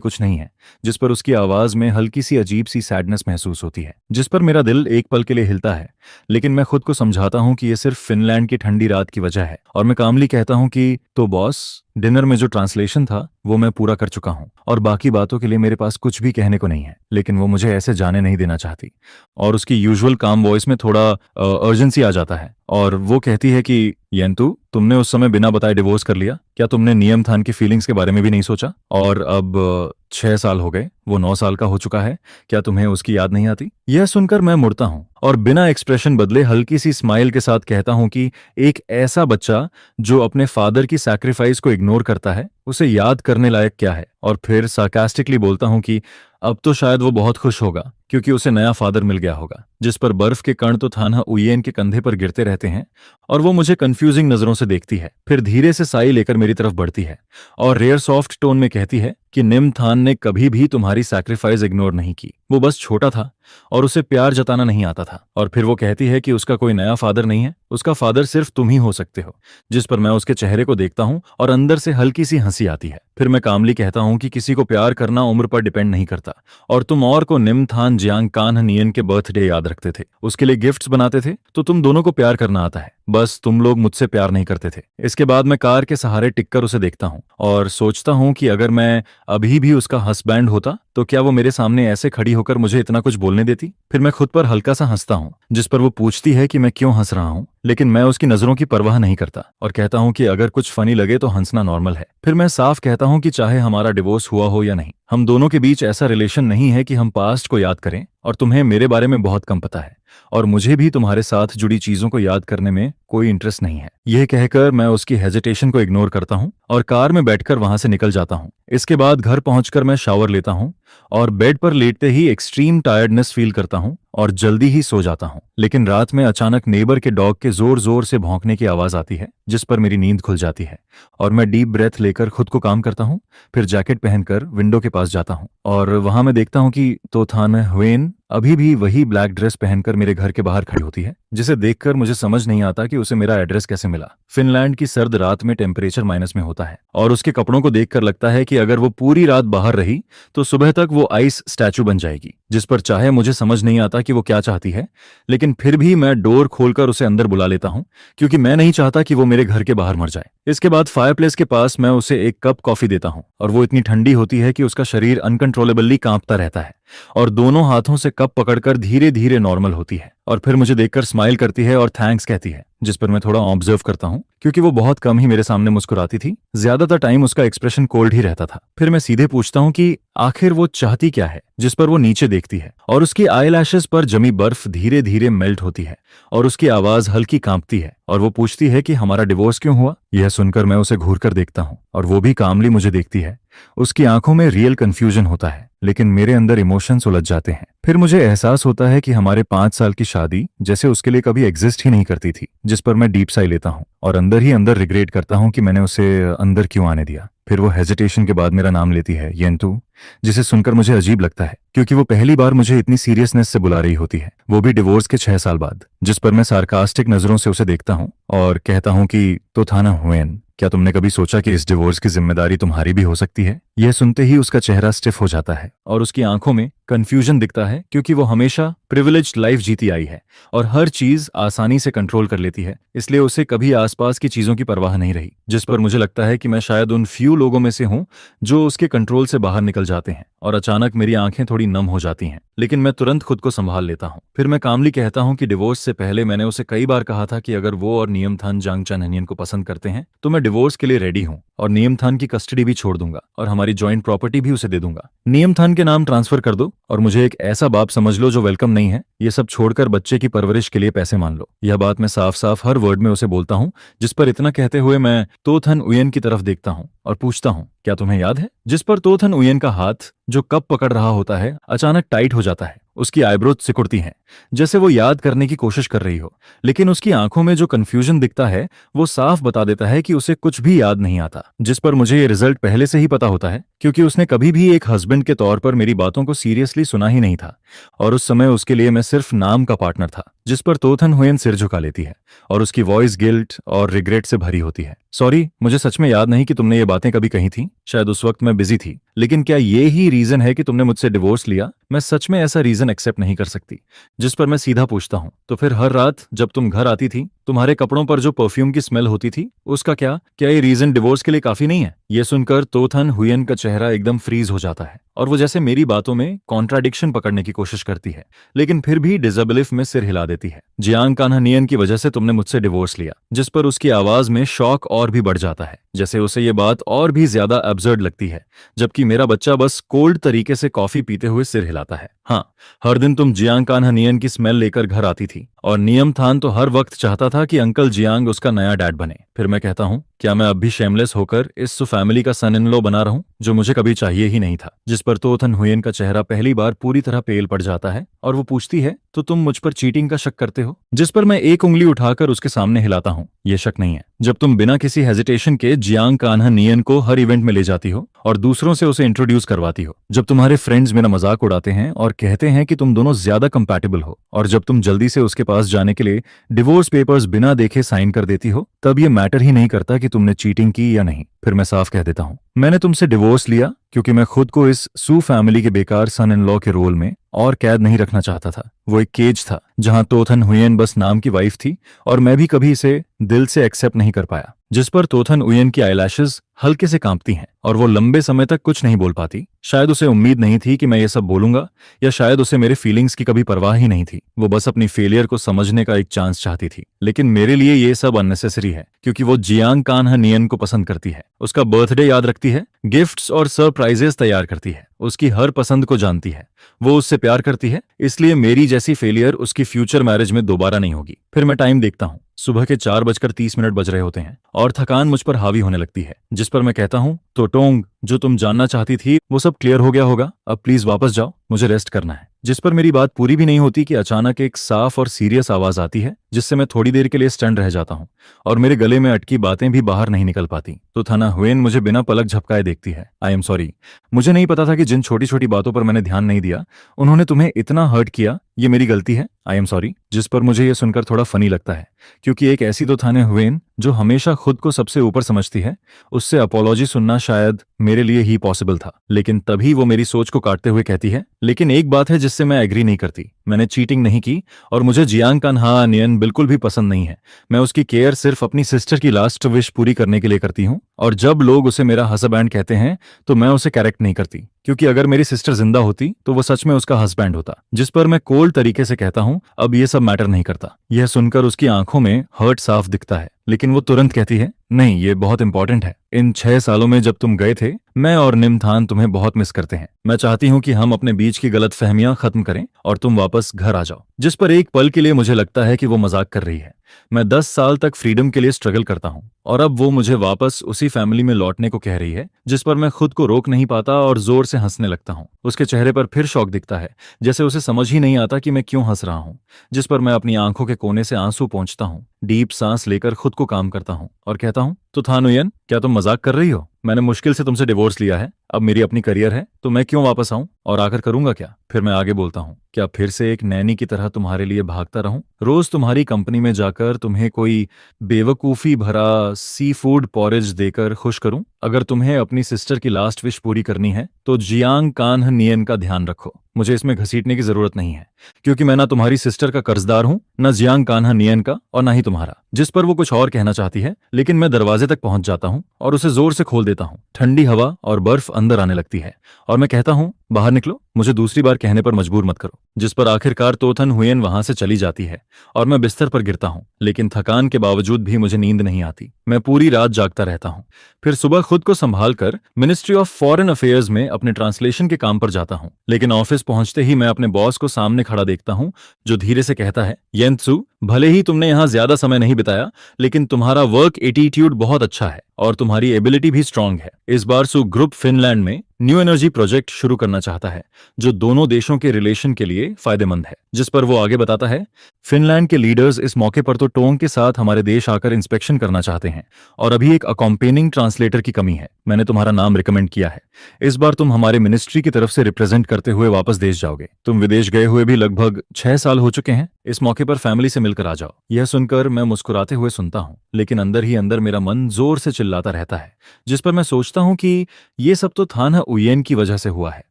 कुछ नहीं है, जिस पर उसकी आवाज में हल्की सी अजीब सी सैडनेस महसूस होती है, जिस पर मेरा दिल एक पल के लिए हिलता है। लेकिन मैं खुद को समझाता हूं कि ये सिर्फ फिनलैंड की ठंडी रात की वजह है और मैं कामली कहता हूं कि तो बॉस, डिनर में जो ट्रांसलेशन था वो मैं पूरा कर चुका हूं और बाकी बातों के लिए मेरे पास कुछ भी कहने को नहीं है। लेकिन वो मुझे ऐसे जाने नहीं देना चाहती और उसकी यूजुअल काम वॉइस में थोड़ा अर्जेंसी आ जाता है और वो कहती है कि येंतु, तुमने उस समय बिना बताए डिवोर्स कर लिया। क्या तुमने नियम थान की फीलिंग्स के बारे में भी नहीं सोचा? और अब 6 साल हो गए, वो 9 साल का हो चुका है, क्या तुम्हें उसकी याद नहीं आती? यह सुनकर मैं मुड़ता हूं और बिना एक्सप्रेशन बदले हल्की सी स्माइल के साथ कहता हूं कि एक ऐसा बच्चा जो अपने फादर की सैक्रिफाइस को इग्नोर करता है, उसे याद करने लायक क्या है? और फिर सार्कास्टिकली बोलता हूं कि अब तो शायद वो बहुत खुश होगा क्योंकि उसे नया फादर मिल गया होगा। जिस पर बर्फ के कण तो थाना हुयेन के कंधे पर गिरते रहते हैं और वो मुझे कंफ्यूजिंग नजरों से देखती है। फिर धीरे से साई लेकर मेरी तरफ बढ़ती है और रेयर सॉफ्ट टोन में कहती है कि निम थान ने कभी भी तुम्हारी सैक्रिफाइस इग्नोर नहीं की। वो बस छोटा था और उसे प्यार जताना नहीं आता था। और फिर वो कहती है कि उसका कोई नया फादर नहीं है, उसका फादर सिर्फ तुम ही हो सकते हो। जिस पर मैं उसके चेहरे को देखता हूं और अंदर से हल्की सी हंसी आती है। फिर मैं कामली कहता हूं कि किसी को प्यार करना उम्र पर डिपेंड नहीं करता और तुम और को निम थान जियांग कान्ह नियन के बर्थडे याद रखते थे, उसके लिए गिफ्ट्स बनाते थे, तो तुम दोनों को प्यार करना आता है, बस तुम लोग मुझसे प्यार नहीं करते थे। इसके बाद मैं कार के सहारे टिककर उसे देखता हूं और सोचता हूं कि अगर मैं अभी भी उसका हस्बैंड होता तो क्या वो मेरे सामने ऐसे खड़ी होकर मुझे इतना कुछ बोलने देती? फिर मैं खुद पर हल्का सा हंसता हूं, जिस पर वो पूछती है कि मैं क्यों हंस रहा हूं, लेकिन मैं उसकी नजरों की परवाह नहीं करता और कहता हूं कि अगर कुछ फनी लगे तो हंसना नॉर्मल है। फिर मैं साफ कहता हूं कि चाहे हमारा डिवोर्स हुआ हो या नहीं, हम दोनों के बीच ऐसा रिलेशन नहीं है कि हम पास्ट को याद करें और तुम्हें मेरे बारे में बहुत कम पता है और मुझे भी तुम्हारे साथ जुड़ी चीजों को याद करने में कोई इंटरेस्ट नहीं है। यह कहकर मैं उसकी हेजिटेशन को इग्नोर करता हूं और कार में बैठकर वहां से निकल जाता हूं। इसके बाद घर पहुंचकर मैं शावर लेता हूं और बेड पर लेटते ही एक्सट्रीम टायर्डनेस फील करता हूं और जल्दी ही सो जाता हूँ। लेकिन रात में अचानक नेबर के डॉग के जोर जोर से भौंकने की आवाज आती है, जिस पर मेरी नींद खुल जाती है और मैं डीप ब्रेथ लेकर खुद को काम करता हूँ। फिर जैकेट पहनकर विंडो के पास जाता हूँ और वहां मैं देखता हूँ कि तोथान हुएन अभी भी वही ब्लैक ड्रेस पहनकर मेरे घर के बाहर खड़ी होती है, जिसे देखकर मुझे समझ नहीं आता कि उसे मेरा एड्रेस कैसे मिला। फिनलैंड की सर्द रात में टेम्परेचर माइनस में होता है और उसके कपड़ों को देखकर लगता है कि अगर वो पूरी रात बाहर रही तो सुबह तक वो आइस स्टैचू बन जाएगी, जिस पर चाहे मुझे समझ नहीं आता कि वो क्या चाहती है। लेकिन फिर भी मैं डोर खोलकर उसे अंदर बुला लेता हूँ, क्योंकि मैं नहीं चाहता कि वो मेरे घर के बाहर मर जाए। इसके बाद फायरप्लेस के पास मैं उसे एक कप कॉफी देता हूँ और वो इतनी ठंडी होती है कि उसका शरीर अनकंट्रोलेबली कांपता रहता है और दोनों हाथों से कप पकड़कर धीरे धीरे नॉर्मल होती है और फिर मुझे देखकर स्माइल करती है और थैंक्स कहती है, जिस पर मैं थोड़ा ऑब्जर्व करता हूँ, क्योंकि वो बहुत कम ही मेरे सामने मुस्कुराती थी। ज्यादातर टाइम उसका एक्सप्रेशन कोल्ड ही रहता था। फिर मैं सीधे पूछता हूँ कि आखिर वो चाहती क्या है, जिस पर वो नीचे देखती है और उसकी आईलैशेस पर जमी बर्फ धीरे धीरे मेल्ट होती है और उसकी आवाज हल्की कांपती है और वो पूछती है कि हमारा डिवोर्स क्यों हुआ। यह सुनकर मैं उसे घूर कर देखता हूँ और वो भी कामली मुझे देखती है। उसकी आंखों में रियल कंफ्यूजन होता है, लेकिन मेरे अंदर इमोशंस उलझ जाते हैं। फिर मुझे एहसास होता है कि हमारे 5 साल की शादी जैसे उसके लिए कभी एग्जिस्ट ही नहीं करती थी, जिस पर मैं डीप साई लेता हूँ और अंदर ही अंदर रिग्रेट करता हूँ कि मैंने उसे अंदर क्यों आने दिया। फिर वो हेजिटेशन के बाद मेरा नाम लेती है, येंतु, जिसे सुनकर मुझे अजीब लगता है, क्योंकि वो पहली बार मुझे इतनी सीरियसनेस से बुला रही होती है, वो भी डिवोर्स के 6 साल बाद। जिस पर मैं सार्कास्टिक नजरों से उसे देखता हूँ और कहता हूँ कि तोथाना हुएन, क्या तुमने कभी सोचा कि इस डिवोर्स की जिम्मेदारी तुम्हारी भी हो सकती है? यह सुनते ही उसका चेहरा स्टिफ हो जाता है और उसकी आंखों में कंफ्यूजन दिखता है, क्योंकि वो हमेशा प्रिविलेज्ड लाइफ जीती आई है और हर चीज आसानी से कंट्रोल कर लेती है, इसलिए उसे कभी आसपास की चीजों की परवाह नहीं रही। जिस पर मुझे लगता है कि मैं शायद उन फ्यू लोगों में से हूं जो उसके कंट्रोल से बाहर निकल जाते हैं और अचानक मेरी आंखें थोड़ी नम हो जाती हैं। लेकिन मैं तुरंत खुद को संभाल लेता हूं। फिर मैं कामली कहता हूं कि डिवोर्स से पहले मैंने उसे कई बार कहा था कि अगर वो और नियमथान जांगचैनहनियन को पसंद करते हैं तो मैं डिवोर्स के लिए रेडी हूं और नियमथान की कस्टडी भी छोड़ दूंगा और हमारी जॉइंट प्रॉपर्टी भी उसे दे दूंगा। नियमथान के नाम ट्रांसफर कर दो और मुझे एक ऐसा बाप समझ लो जो वेलकम नहीं है। ये सब छोड़कर बच्चे की परवरिश के लिए पैसे मान लो। यह बात मैं साफ साफ हर वर्ड में उसे बोलता हूँ। जिस पर इतना कहते हुए मैं तोथन उयन की तरफ देखता हूँ और पूछता हूँ, क्या तुम्हें याद है? जिस पर तोथन उयन का हाथ जो कप पकड़ रहा होता है अचानक टाइट हो जाता है। उसकी आईब्रो सिकुड़ती हैं, जैसे वो याद करने की कोशिश कर रही हो, लेकिन उसकी आंखों में जो कंफ्यूजन दिखता है वो साफ बता देता है कि उसे कुछ भी याद नहीं आता। जिस पर मुझे ये रिजल्ट पहले से ही पता होता है, क्योंकि उसने कभी भी एक हस्बैंड के तौर पर मेरी बातों को सीरियसली सुना ही नहीं था और उस समय उसके लिए मैं सिर्फ नाम का पार्टनर था। जिस पर तोथन हुएन सिर झुका लेती है और उसकी वॉइस गिल्ट और रिग्रेट से भरी होती है। सॉरी, मुझे सच में याद नहीं कि तुमने ये बातें कभी कही थी, शायद उस वक्त मैं बिजी थी, लेकिन क्या ये ही रीजन है कि तुमने मुझसे डिवोर्स लिया? मैं सच में ऐसा रीजन एक्सेप्ट नहीं कर सकती। जिस पर मैं सीधा पूछता हूँ, तो फिर हर रात जब तुम घर आती थी तुम्हारे कपड़ों पर जो परफ्यूम की स्मेल होती थी उसका क्या ये रीजन डिवोर्स के लिए काफी नहीं है? ये सुनकर तोथन हुएन का चेहरा एकदम फ्रीज हो जाता है और वो जैसे मेरी बातों में कॉन्ट्राडिक्शन पकड़ने की कोशिश करती है, लेकिन फिर भी डिसबिलीफ में सिर हिला देती है। जियांग कान्हानियन की वजह से तुमने मुझसे डिवोर्स लिया। जिस पर उसकी आवाज में शॉक और भी बढ़ जाता है, जैसे उसे ये बात और भी ज्यादा अब्सर्ड लगती है, जबकि मेरा बच्चा बस कोल्ड तरीके से कॉफी पीते हुए सिर हिलाता है। हाँ, हर दिन तुम जियांग कान्हानियन की स्मेल लेकर घर आती थी और नियमथान तो हर वक्त चाहता था कि अंकल जियांग उसका नया डैड बने। फिर मैं कहता हूँ, क्या मैं अब भी शेमलेस होकर इस फैमिली का सन इन लॉ बना रहूं जो मुझे कभी चाहिए ही नहीं था? जिस पर तोथन हुएन का चेहरा पहली बार पूरी तरह पेल पड़ जाता है और वो पूछती है, तो तुम मुझ पर चीटिंग का शक करते हो? जिस पर मैं एक उंगली उठाकर उसके सामने हिलाता हूँ, ये शक नहीं है। जब तुम बिना किसी हेजिटेशन के जियांग कान्हानियन को हर इवेंट में ले जाती हो और दूसरों से उसे इंट्रोड्यूस करवाती हो, जब तुम्हारे फ्रेंड्स मेरा मजाक उड़ाते हैं और कहते हैं कि तुम दोनों ज्यादा कंपैटिबल हो, और जब तुम जल्दी से उसके पास जाने के लिए डिवोर्स पेपर्स बिना देखे साइन कर देती हो, तब ये मैटर ही नहीं करता कि तुमने चीटिंग की या नहीं। फिर मैं साफ कह देता हूँ, मैंने तुमसे डिवोर्स लिया क्योंकि मैं खुद को इस सू फैमिली के बेकार सन इन लॉ के रोल में और कैद नहीं रखना चाहता था। वो एक केज था जहां तोथन हुएन बस नाम की वाइफ थी और मैं भी कभी इसे दिल से एक्सेप्ट नहीं कर पाया। जिस पर तोथन उयन की आईलैशेस हल्के से कांपती हैं और वो लंबे समय तक कुछ नहीं बोल पाती। शायद उसे उम्मीद नहीं थी कि मैं ये सब बोलूंगा, या शायद उसे मेरे फीलिंग्स की कभी परवाह ही नहीं थी। वो बस अपनी फेलियर को समझने का एक चांस चाहती थी। लेकिन मेरे लिए ये सब अननेसेसरी है, क्योंकि वो जियांग कान्हानियन को पसंद करती है, उसका बर्थडे याद रखती है, गिफ्ट्स और सरप्राइजेस तैयार करती है, उसकी हर पसंद को जानती है, वो उससे प्यार करती है। इसलिए मेरी जैसी फेलियर उसकी आपकी फ्यूचर मैरिज में दोबारा नहीं होगी। फिर मैं टाइम देखता हूँ, सुबह के 4:30 बज रहे होते हैं और थकान मुझ पर हावी होने लगती है, जिस पर मैं कहता हूँ, तो टोंग, जो तुम जानना चाहती थी वो सब क्लियर हो गया होगा, अब प्लीज वापस जाओ, मुझे रेस्ट करना है। जिस पर मेरी बात पूरी भी नहीं होती कि अचानक एक साफ और सीरियस आवाज आती है, जिससे मैं थोड़ी देर के लिए स्टन रह जाता हूँ और मेरे गले में अटकी बातें भी बाहर नहीं निकल पाती। तो थाना हुएन मुझे बिना पलक झपकाए देखती है। आई एम सॉरी, मुझे नहीं पता था कि जिन छोटी छोटी बातों पर मैंने ध्यान नहीं दिया उन्होंने तुम्हें इतना हर्ट किया, ये मेरी गलती है, आई एम सॉरी। जिस पर मुझे यह सुनकर थोड़ा फनी लगता है, क्योंकि एक ऐसी तो थाने हुएन जो हमेशा खुद को सबसे ऊपर समझती है, उससे अपॉलॉजी सुनना शायद मेरे लिए ही पॉसिबल था। लेकिन तभी वो मेरी सोच को काटते हुए कहती है, लेकिन एक बात है जिससे मैं एग्री नहीं करती, मैंने चीटिंग नहीं की और मुझे जियांग कान्हा नियन बिल्कुल भी पसंद नहीं है। मैं उसकी केयर सिर्फ अपनी सिस्टर की लास्ट विश पूरी करने के लिए करती हूँ, और जब लोग उसे मेरा हस्बैंड कहते हैं तो मैं उसे करेक्ट नहीं करती, क्योंकि अगर मेरी सिस्टर जिंदा होती तो वो सच में उसका हस्बैंड होता। जिस पर मैं कोल्ड तरीके से कहता हूँ, अब ये सब मैटर नहीं करता। यह सुनकर उसकी आंखों में हर्ट साफ दिखता है, लेकिन वो तुरंत कहती है, नहीं, ये बहुत इंपॉर्टेंट है। इन 6 सालों में जब तुम गए थे, मैं और निमथान तुम्हें बहुत मिस करते हैं। मैं चाहती हूँ कि हम अपने बीच की गलतफहमियां खत्म करें और तुम वापस घर आ जाओ। जिस पर एक पल के लिए मुझे लगता है कि वो मजाक कर रही है। मैं 10 साल तक फ्रीडम के लिए स्ट्रगल करता हूँ और अब वो मुझे वापस उसी फैमिली में लौटने को कह रही है, जिस पर मैं खुद को रोक नहीं पाता और जोर से हंसने लगता हूँ। उसके चेहरे पर फिर शौक दिखता है, जैसे उसे समझ ही नहीं आता कि मैं क्यों हंस रहा हूँ। जिस पर मैं अपनी आंखों के कोने से आंसू पोंछता हूँ, डीप सांस लेकर खुद को काम करता हूँ और कहता हूँ, तो थानुयन, क्या तुम मजाक कर रही हो? मैंने मुश्किल से तुमसे डिवोर्स लिया है, अब मेरी अपनी करियर है, तो मैं क्यों वापस आऊं और आकर करूंगा क्या? फिर मैं आगे बोलता हूँ, क्या फिर से एक नैनी की तरह तुम्हारे लिए भागता रहूं, रोज तुम्हारी कंपनी में जाकर तुम्हें कोई बेवकूफी भरा सी फूड पॉरेज देकर खुश करूं? अगर तुम्हें अपनी सिस्टर की लास्ट विश पूरी करनी है तो जियांग कान्ह नियन का ध्यान रखो, मुझे इसमें घसीटने की जरूरत नहीं है, क्योंकि मैं ना तुम्हारी सिस्टर का कर्जदार हूं, न जियांग कान्हा नियन का, और ना ही तुम्हारा। जिस पर वो कुछ और कहना चाहती है, लेकिन मैं दरवाजे तक पहुंच जाता हूं और उसे जोर से खोल देता हूं। ठंडी हवा और बर्फ अंदर आने लगती है और मैं कहता हूं, बाहर निकलो, मुझे दूसरी बार कहने पर मजबूर मत करो। जिस पर आखिरकार तोथन हुएन वहां से चली जाती है और मैं बिस्तर पर गिरता हूं, लेकिन थकान के बावजूद भी मुझे नींद नहीं आती। मैं पूरी रात जागता रहता हूं। फिर सुबह खुद को संभाल कर मिनिस्ट्री ऑफ फॉरेन अफेयर्स में अपने ट्रांसलेशन के काम पर जाता हूं, लेकिन ऑफिस पहुंचते ही मैं अपने बॉस को सामने खड़ा देखता हूं, जो धीरे से कहता है, येंत्सु, भले ही तुमने यहां ज्यादा समय नहीं बिताया, लेकिन तुम्हारा वर्क एटीट्यूड बहुत अच्छा है और तुम्हारी एबिलिटी भी स्ट्रांग है। इस बार सु ग्रुप फिनलैंड में न्यू एनर्जी प्रोजेक्ट शुरू करना चाहता है, जो दोनों देशों के रिलेशन के लिए फायदेमंद है। जिस पर वो आगे बताता है, फिनलैंड के लीडर्स इस मौके पर तो टोंग के साथ हमारे देश आकर इंस्पेक्शन करना चाहते हैं और अभी एक अकॉम्पेनिंग ट्रांसलेटर की कमी है। मैंने तुम्हारा नाम रिकमेंड किया है। इस बार तुम हमारे मिनिस्ट्री की तरफ से रिप्रेजेंट करते हुए वापस देश जाओगे। तुम विदेश गए हुए भी लगभग 6 साल हो चुके हैं। इस मौके पर फैमिली से मिलकर आ जाओ। यह सुनकर मैं मुस्कुराते हुए सुनता हूँ, लेकिन अंदर ही अंदर मेरा मन जोर से चिल्लाता रहता है। जिस पर मैं सोचता हूँ कि ये सब तो थाना उयेन की वजह से हुआ है।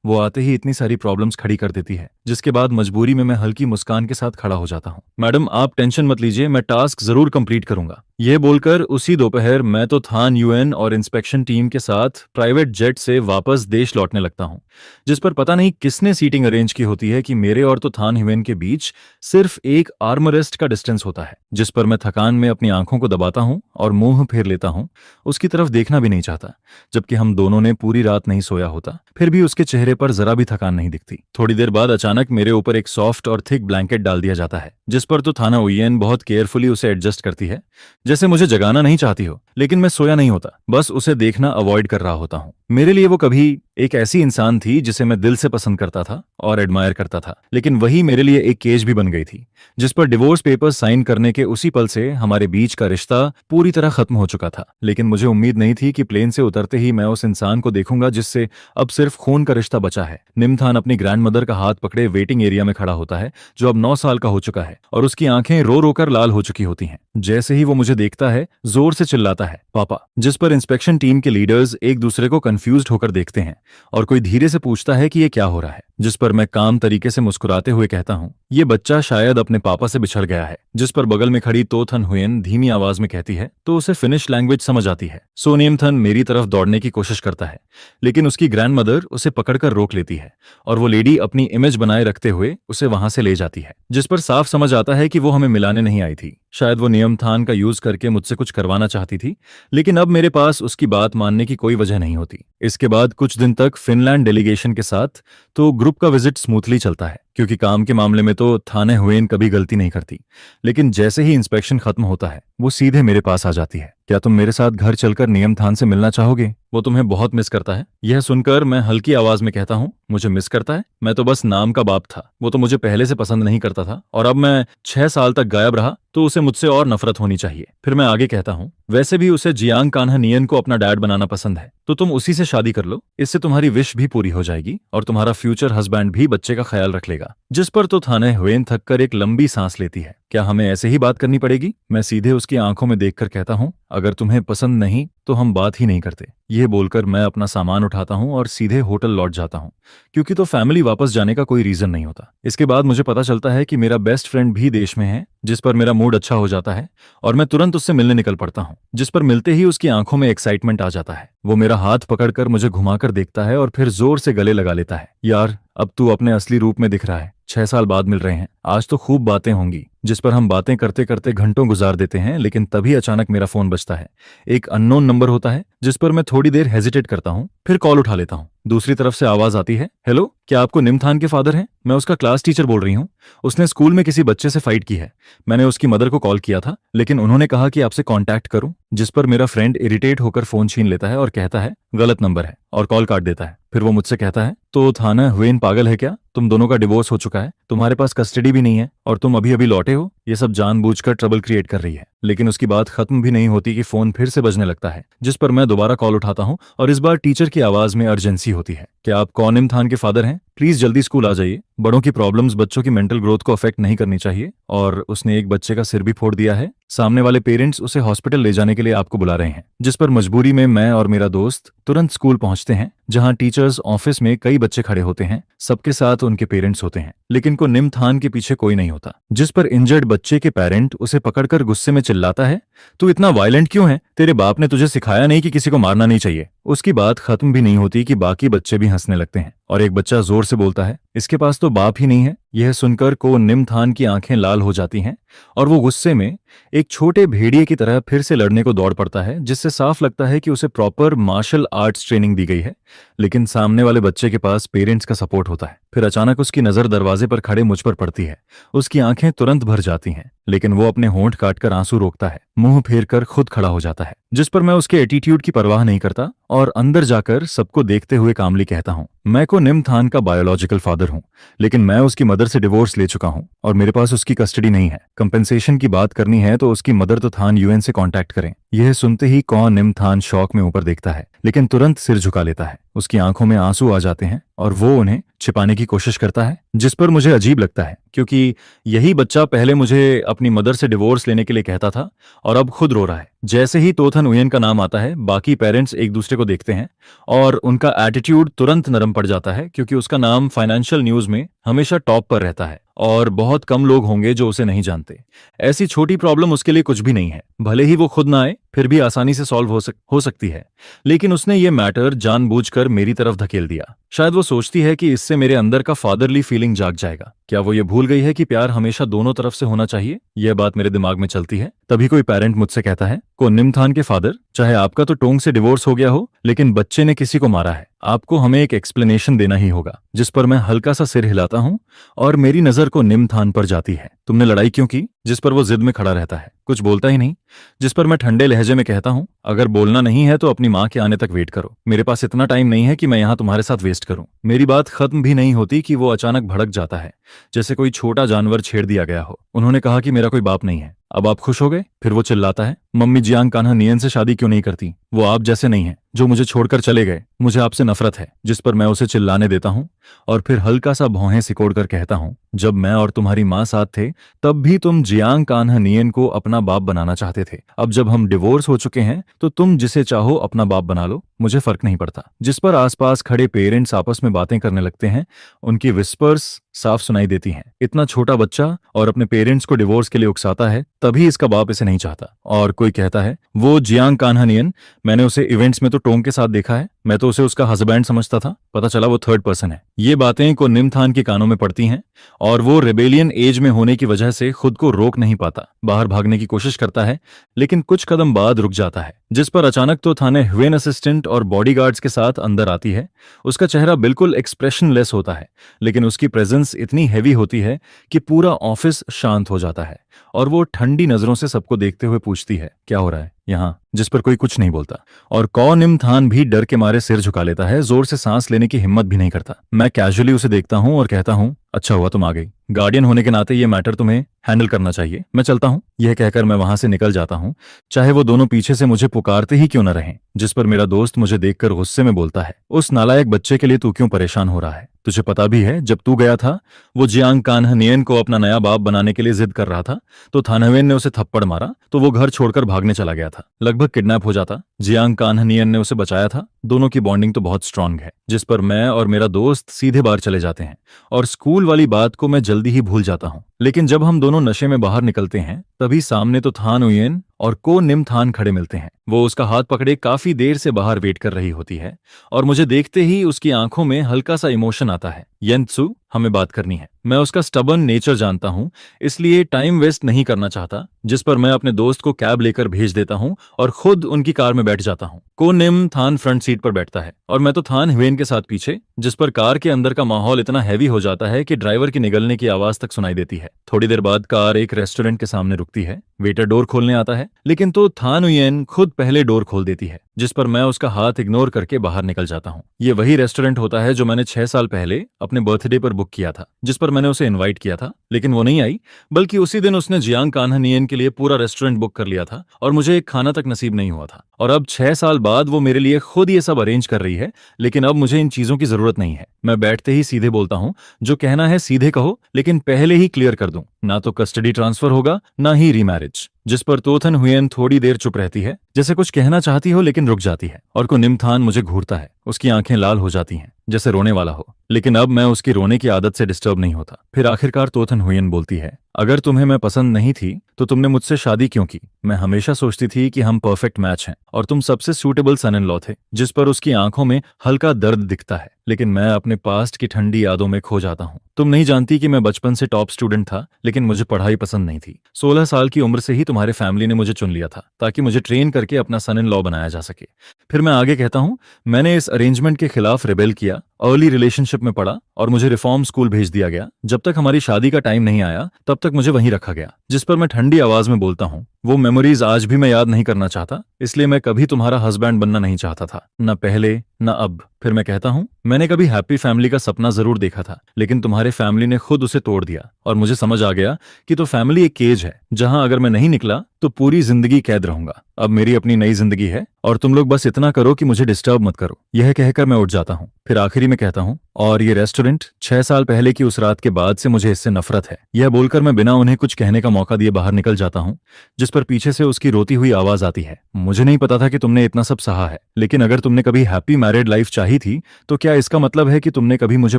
वो आते ही इतनी सारी प्रॉब्लम्स खड़ी कर देती है, जिसके बाद मजबूरी में मैं हल्की मुस्कान के साथ खड़ा हो जाता हूँ। मैडम, आप टेंशन मत लीजिए, मैं टास्क जरूर कंप्लीट करूंगा। यह बोलकर उसी दोपहर मैं तो थान यूएन और इंस्पेक्शन टीम के साथ प्राइवेट जेट से वापस देश लौटने लगता हूँ। जिस पर पता नहीं किसने सीटिंग अरेंज की होती है कि मेरे और तो थान ह्यूएन के बीच सिर्फ एक आर्मरेस्ट का डिस्टेंस होता है। जिस पर मैं थकान में अपनी आंखों को दबाता हूँ और मुंह फेर लेता हूँ, उसकी तरफ देखना भी नहीं चाहता, जबकि हम दोनों ने पूरी रात नहीं सोया होता। फिर भी उसके चेहरे पर जरा भी थकान नहीं दिखती। थोड़ी देर बाद अचानक मेरे ऊपर एक सॉफ्ट और थिक ब्लैंकेट डाल दिया जाता है, जिस पर तो थाना उयेन बहुत केयरफुली उसे एडजस्ट करती है, जैसे मुझे जगाना नहीं चाहती हो। लेकिन मैं सोया नहीं होता, बस उसे देखना अवॉइड कर रहा होता हूँ। मेरे लिए वो कभी एक ऐसी इंसान थी जिसे मैं दिल से पसंद करता था और एडमायर करता था, लेकिन वही मेरे लिए एक केज भी बन गई थी, जिस पर डिवोर्स पेपर्स साइन करने के उसी पल से हमारे बीच का रिश्ता पूरी तरह खत्म हो चुका था। लेकिन मुझे उम्मीद नहीं थी कि प्लेन से उतरते ही मैं उस इंसान को देखूंगा जिससे अब सिर्फ खून का रिश्ता बचा है। निमथान अपनी ग्रैंडमदर का हाथ पकड़े वेटिंग एरिया में खड़ा होता है, जो अब 9 साल का हो चुका है, और उसकी आंखें रो रो कर लाल हो चुकी होती हैं। जैसे ही वो मुझे देखता है, जोर से चिल्लाता है, पापा। जिस पर इंस्पेक्शन टीम के लीडर्स एक दूसरे को कंफ्यूज्ड होकर देखते हैं और कोई धीरे से पूछता है कि ये क्या हो रहा है। जिस पर मैं काम तरीके से मुस्कुराते हुए कहता हूँ, ये बच्चा शायद अपने पापा से बिछड़ गया है। जिस पर बगल में खड़ी तो थन हुएन धीमी आवाज में कहती है, तो उसे फिनिश लैंग्वेज समझ आती है। सोनियम थन मेरी तरफ दौड़ने की कोशिश करता है, लेकिन उसकी ग्रैंडमदर उसे पकड़कर रोक लेती है और वो लेडी अपनी इमेज बनाए रखते हुए उसे वहां से ले जाती है। जिस पर साफ समझ आता है कि वो हमें मिलाने नहीं आई थी। शायद वो नियम थान का यूज करके मुझसे कुछ करवाना चाहती थी, लेकिन अब मेरे पास उसकी बात मानने की कोई वजह नहीं होती। इसके बाद कुछ दिन तक फिनलैंड डेलीगेशन के साथ तो ग्रुप का विजिट स्मूथली चलता है, क्योंकि काम के मामले में तो थाने हुएन कभी गलती नहीं करती, लेकिन जैसे ही इंस्पेक्शन खत्म होता है वो सीधे मेरे पास आ जाती है। क्या तुम मेरे साथ घर चलकर नियम थान से मिलना चाहोगे? वो तुम्हें बहुत मिस करता है। यह सुनकर मैं हल्की आवाज में कहता हूँ, मुझे मिस करता है? मैं तो बस नाम का बाप था। वो तो मुझे पहले से पसंद नहीं करता था और अब मैं 6 साल तक गायब रहा तो उसे मुझसे और नफरत होनी चाहिए। फिर मैं आगे कहता हूँ, वैसे भी उसे जियांग कान्हा नियन को अपना डैड बनाना पसंद है, तो तुम उसी से शादी कर लो। इससे तुम्हारी विश भी पूरी हो जाएगी और तुम्हारा फ्यूचर हस्बैंड भी बच्चे का ख्याल रख लेगा। जिस पर तो थाने हुएन थक कर एक लंबी सांस लेती है। क्या हमें ऐसे ही बात करनी पड़ेगी? मैं सीधे उसकी आंखों में देखकर कहता हूँ, अगर तुम्हें पसंद नहीं तो हम बात ही नहीं करते। यह बोलकर मैं अपना सामान उठाता हूँ और सीधे होटल लौट जाता हूँ, क्योंकि तो फैमिली वापस जाने का कोई रीजन नहीं होता। इसके बाद मुझे पता चलता है कि मेरा बेस्ट फ्रेंड भी देश में है, जिस पर मेरा मूड अच्छा हो जाता है और मैं तुरंत उससे मिलने निकल पड़ता हूँ। जिस पर मिलते ही उसकी आंखों में एक्साइटमेंट आ जाता है। वो मेरा हाथ पकड़कर मुझे घुमाकर देखता है और फिर जोर से गले लगा लेता है। यार, अब तू अपने असली रूप में दिख रहा है। 6 साल बाद मिल रहे हैं, आज तो खूब बातें होंगी। जिस पर हम बातें करते करते घंटों गुजार देते हैं, लेकिन तभी अचानक मेरा फोन बजता है। एक अननोन नंबर होता है, जिस पर मैं थोड़ी देर हेजिटेट करता हूँ, फिर कॉल उठा लेता हूँ। दूसरी तरफ से आवाज आती है, हेलो, क्या आपको निमथान के फादर हैं? मैं उसका क्लास टीचर बोल रही हूँ। उसने स्कूल में किसी बच्चे से फाइट की है। मैंने उसकी मदर को कॉल किया था, लेकिन उन्होंने कहा कि आपसे कांटेक्ट करूं। जिस पर मेरा फ्रेंड इरिटेट होकर फोन छीन लेता है और कहता है, गलत नंबर है, और कॉल काट देता है। फिर वो मुझसे कहता है, तो थाना हुएन पागल है क्या? तुम दोनों का डिवोर्स हो चुका है, तुम्हारे पास कस्टडी भी नहीं है और तुम अभी अभी लौटे हो। ये सब जानबूझकर ट्रबल क्रिएट कर रही है। लेकिन उसकी बात खत्म भी नहीं होती कि फोन फिर से बजने लगता है। जिस पर मैं दोबारा कॉल उठाता हूँ और इस बार टीचर की आवाज में अर्जेंसी होती है। क्या आप कौन इमथान के फादर हैं? प्लीज जल्दी स्कूल आ जाइए। बड़ों की प्रॉब्लम्स बच्चों की मेंटल ग्रोथ को अफेक्ट नहीं करनी चाहिए, और उसने एक बच्चे का सिर भी फोड़ दिया है। सामने वाले पेरेंट्स उसे हॉस्पिटल ले जाने के लिए आपको बुला रहे हैं। जिस पर मजबूरी में मैं और मेरा दोस्त तुरंत स्कूल पहुंचते हैं, जहां टीचर्स ऑफिस में कई बच्चे खड़े होते हैं। सबके साथ उनके पेरेंट्स होते हैं, लेकिन को निमथान के पीछे कोई नहीं होता। जिस पर इंजर्ड बच्चे के पेरेंट उसे पकड़कर गुस्से में चिल्लाता है, तू इतना वायलेंट क्यों है? तेरे बाप ने तुझे सिखाया नहीं कि किसी को मारना नहीं चाहिए। उसकी बात खत्म भी नहीं होती कि बाकी बच्चे भी हंसने लगते हैं और एक बच्चा जोर से बोलता है, इसके पास तो बाप ही नहीं है। यह सुनकर को निमथान की आंखें लाल हो जाती हैं और वो गुस्से में एक छोटे भेड़िए की तरह फिर से लड़ने को दौड़ पड़ता है, जिससे साफ लगता है कि उसे प्रॉपर मार्शल आर्ट्स ट्रेनिंग दी गई है। लेकिन सामने वाले बच्चे के पास पेरेंट्स का सपोर्ट होता है। फिर अचानक उसकी नजर दरवाजे पर खड़े मुझ पर पड़ती है। उसकी आंखें तुरंत भर जाती हैं, लेकिन वो अपने होंठ काटकर आंसू रोकता है, मुंह फेर कर खुद खड़ा हो जाता है। जिस पर मैं उसके एटीट्यूड की परवाह नहीं करता और अंदर जाकर सबको देखते हुए कामली कहता हूँ, मैं को निमथान का बायोलॉजिकल फादर हूँ, लेकिन मैं उसकी मदर से डिवोर्स ले चुका हूँ और मेरे पास उसकी कस्टडी नहीं है। कंपेंसेशन की बात करनी है तो उसकी मदर तो थान यूएन से कांटेक्ट करें। यह सुनते ही कौन निमथान शौक में ऊपर देखता है, लेकिन तुरंत सिर झुका लेता है। उसकी आंखों में आंसू आ जाते हैं और वो उन्हें छिपाने की कोशिश करता है, जिस पर मुझे अजीब लगता है, क्योंकि यही बच्चा पहले मुझे अपनी मदर से डिवोर्स लेने के लिए कहता था और अब खुद रो रहा है। जैसे ही तोथन उयन का नाम आता है, बाकी पेरेंट्स एक दूसरे को देखते हैं और उनका एटीट्यूड तुरंत नरम पड़ जाता है, क्योंकि उसका नाम फाइनेंशियल न्यूज में हमेशा टॉप पर रहता है और बहुत कम लोग होंगे जो उसे नहीं जानते। ऐसी छोटी प्रॉब्लम उसके लिए कुछ भी नहीं है, भले ही वो खुद ना आए फिर भी आसानी से सॉल्व हो सकती है। लेकिन उसने ये मैटर जानबूझकर मेरी तरफ धकेल दिया। शायद वो सोचती है कि इससे मेरे अंदर का फादरली फीलिंग जाग जाएगा। क्या वो ये भूल गई है कि प्यार हमेशा दोनों तरफ से होना चाहिए? यह बात मेरे दिमाग में चलती है। तभी कोई पेरेंट मुझसे कहता है, को निमथान के फादर, चाहे आपका तो टोंग से डिवोर्स हो गया हो, लेकिन बच्चे ने किसी को मारा है, आपको हमें एक एक्सप्लेनेशन देना ही होगा। जिस पर मैं हल्का सा सिर हिलाता हूँ और मेरी नजर को निमथान पर जाती है। तुमने लड़ाई क्यों की? जिस पर वो जिद में खड़ा रहता है, कुछ बोलता ही नहीं। जिस पर मैं ठंडे लहजे में कहता हूँ, अगर बोलना नहीं है तो अपनी माँ के आने तक वेट करो। मेरे पास इतना टाइम नहीं है कि मैं यहाँ तुम्हारे साथ वेस्ट करूँ। मेरी बात खत्म भी नहीं होती कि वो अचानक भड़क जाता है, जैसे कोई छोटा जानवर छेड़ दिया गया हो। उन्होंने कहा कि मेरा कोई बाप नहीं है, अब आप खुश हो गए? फिर वो चिल्लाता है, मम्मी जियांग कान्हा नियन से शादी क्यों नहीं करती? वो आप जैसे नहीं है जो मुझे छोड़कर चले गए। मुझे आपसे नफरत है। जिस पर मैं उसे चिल्लाने देता हूँ और फिर हल्का सा भौहें सिकोड़कर कहता हूँ, जब मैं और तुम्हारी माँ साथ थे तब भी तुम जियांग कान्हा नियन को अपना बाप बनाना चाहते थे। अब जब हम डिवोर्स हो चुके हैं तो तुम जिसे चाहो अपना बाप बना लो, मुझे फर्क नहीं पड़ता। जिस पर आसपास खड़े पेरेंट्स आपस में बातें करने लगते हैं। उनकी विस्पर्स साफ सुनाई देती हैं। इतना छोटा बच्चा और अपने पेरेंट्स को डिवोर्स के लिए उकसाता है, तभी इसका बाप इसे नहीं चाहता। और कोई कहता है, वो जियांग कान्हा नियन, मैंने उसे इवेंट्स में तो टोंग के साथ देखा है। मैं तो उसे उसका हस्बैंड समझता था, पता चला वो थर्ड पर्सन है। ये बातें को निमथान के कानों में पड़ती हैं और वो रेबेलियन एज में होने की वजह से खुद को रोक नहीं पाता, बाहर भागने की कोशिश करता है, लेकिन कुछ कदम बाद रुक जाता है। जिस पर अचानक तो थाने ह्वेन असिस्टेंट और बॉडीगार्ड्स के साथ अंदर आती है। उसका चेहरा बिल्कुल एक्सप्रेशनलेस होता है, लेकिन उसकी प्रेजेंस इतनी हैवी होती है कि पूरा ऑफिस शांत हो जाता है और वो ठंडी नजरों से सबको देखते हुए पूछती है, क्या हो रहा है यहाँ? जिस पर कोई कुछ नहीं बोलता और कौ निम थान भी डर के मारे सिर झुका लेता है, जोर से सांस लेने की हिम्मत भी नहीं करता। मैं कैजुअली उसे देखता हूँ और कहता हूँ, अच्छा हुआ तुम आ गई, गार्डियन होने के नाते ये मैटर तुम्हें हैंडल करना चाहिए, मैं चलता हूँ। यह कहकर मैं वहां से निकल जाता हूँ, चाहे वो दोनों पीछे से मुझे पुकारते ही क्यों न रहें। जिस पर मेरा दोस्त मुझे देखकर गुस्से में बोलता है, उस नालायक बच्चे के लिए तू क्यों परेशान हो रहा है? तुझे पता भी है जब तू गया था वो जियांग कान्हनियन को अपना नया बाप बनाने के लिए जिद कर रहा था, तो थानवेन ने उसे थप्पड़ मारा तो वो घर छोड़कर भागने चला गया था, लगभग किडनैप हो जाता। जियांग कान्हनियन ने उसे बचाया था। दोनों की बॉन्डिंग तो बहुत स्ट्रांग है। जिस पर मैं और मेरा दोस्त सीधे बाहर चले जाते हैं और स्कूल वाली बात को मैं जल्दी ही भूल जाता हूँ। लेकिन जब हम दोनों नशे में बाहर निकलते हैं तभी सामने तो थान उयेन और को निम थान खड़े मिलते हैं। वो उसका हाथ पकड़े काफी देर से बाहर वेट कर रही होती है और मुझे देखते ही उसकी आंखों में हल्का सा इमोशन आता है। येंत्सु, हमें बात करनी है। मैं उसका स्टबर्न नेचर जानता हूँ, इसलिए टाइम वेस्ट नहीं करना चाहता। जिस पर मैं अपने दोस्त को कैब लेकर भेज देता हूँ और खुद उनकी कार में बैठ जाता हूँ। को निम थान फ्रंट सीट पर बैठता है और मैं तो थान ह्वेन के साथ पीछे। जिस पर कार के अंदर का माहौल इतना हैवी हो जाता है कि ड्राइवर की निगलने की आवाज तक सुनाई देती है। थोड़ी देर बाद कार एक रेस्टोरेंट के सामने रुकती है। वेटर डोर खोलने आता है, लेकिन तो थान उयेन खुद पहले डोर खोल देती है। जिस पर मैं उसका हाथ इग्नोर करके बाहर निकल जाता हूँ। ये वही रेस्टोरेंट होता है जो मैंने 6 साल पहले अपने बर्थडे पर बुक किया था, जिस पर मैंने उसे इनवाइट किया था, लेकिन वो नहीं आई, बल्कि उसी दिन उसने जियांग कान्हनियन के लिए पूरा रेस्टोरेंट बुक कर लिया था और मुझे एक खाना तक नसीब नहीं हुआ था। और अब 6 साल बाद वो मेरे लिए खुद ये सब अरेंज कर रही है, लेकिन अब मुझे इन चीजों की जरूरत नहीं है। मैं बैठते ही सीधे बोलता हूँ, जो कहना है सीधे कहो, लेकिन पहले ही क्लियर कर दूं, ना तो कस्टडी ट्रांसफर होगा ना ही रीमैरिज। जिस पर तोथन हुएन थोड़ी देर चुप रहती है, जैसे कुछ कहना चाहती हो लेकिन रुक जाती है। और को निमथान मुझे घूरता है, उसकी आंखें लाल हो जाती हैं जैसे रोने वाला हो, लेकिन अब मैं उसकी रोने की आदत से डिस्टर्ब नहीं होता। फिर आखिरकार तोथन हुएन बोलती है, अगर तुम्हें मैं पसंद नहीं थी तो तुमने मुझसे शादी क्यों की? मैं हमेशा सोचती थी कि हम परफेक्ट मैच हैं और तुम सबसे सूटेबल सन इन लॉ थे। जिस पर उसकी आंखों में हल्का दर्द दिखता है, लेकिन मैं अपने पास्ट की ठंडी यादों में खो जाता हूँ। तुम नहीं जानती कि मैं बचपन से टॉप स्टूडेंट था, लेकिन मुझे पढ़ाई पसंद नहीं थी। 16 साल की उम्र से ही तुम्हारे फैमिली ने मुझे चुन लिया था ताकि मुझे ट्रेन करके अपना सन इन लॉ बनाया जा सके। फिर मैं आगे कहता हूँ, मैंने इस अरेंजमेंट के खिलाफ रिबेल किया, अर्ली रिलेशनशिप में पड़ा और मुझे रिफॉर्म स्कूल भेज दिया गया। जब तक हमारी शादी का टाइम नहीं आया तब तक मुझे वहीं रखा गया। जिस पर मैं ठंडी आवाज में बोलता हूँ, वो मेमोरीज आज भी मैं याद नहीं करना चाहता, इसलिए मैं कभी तुम्हारा हस्बैंड बनना नहीं चाहता था, न पहले न अब। फिर मैं कहता हूँ, मैंने कभी हैप्पी फैमिली का सपना जरूर देखा था, लेकिन तुम्हारे फैमिली ने खुद उसे तोड़ दिया और मुझे समझ आ गया कि तो फैमिली एक केज है जहां अगर मैं नहीं निकला तो पूरी जिंदगी कैद रहूंगा। अब मेरी अपनी नई जिंदगी है और तुम लोग बस इतना करो कि मुझे डिस्टर्ब मत करो। यह कहकर मैं उठ जाता हूँ। फिर आखिरी में कहता हूँ, और ये रेस्टोरेंट 6 साल पहले की उस रात के बाद से मुझे इससे नफरत है। यह बोलकर मैं बिना उन्हें कुछ कहने का मौका दिए बाहर निकल जाता हूँ। जिस पर पीछे से उसकी रोती हुई आवाज आती है, मुझे नहीं पता था कि तुमने इतना सब सहा है, लेकिन अगर तुमने कभी हैप्पी मैरिड लाइफ चाही थी तो क्या इसका मतलब है कि तुमने कभी मुझे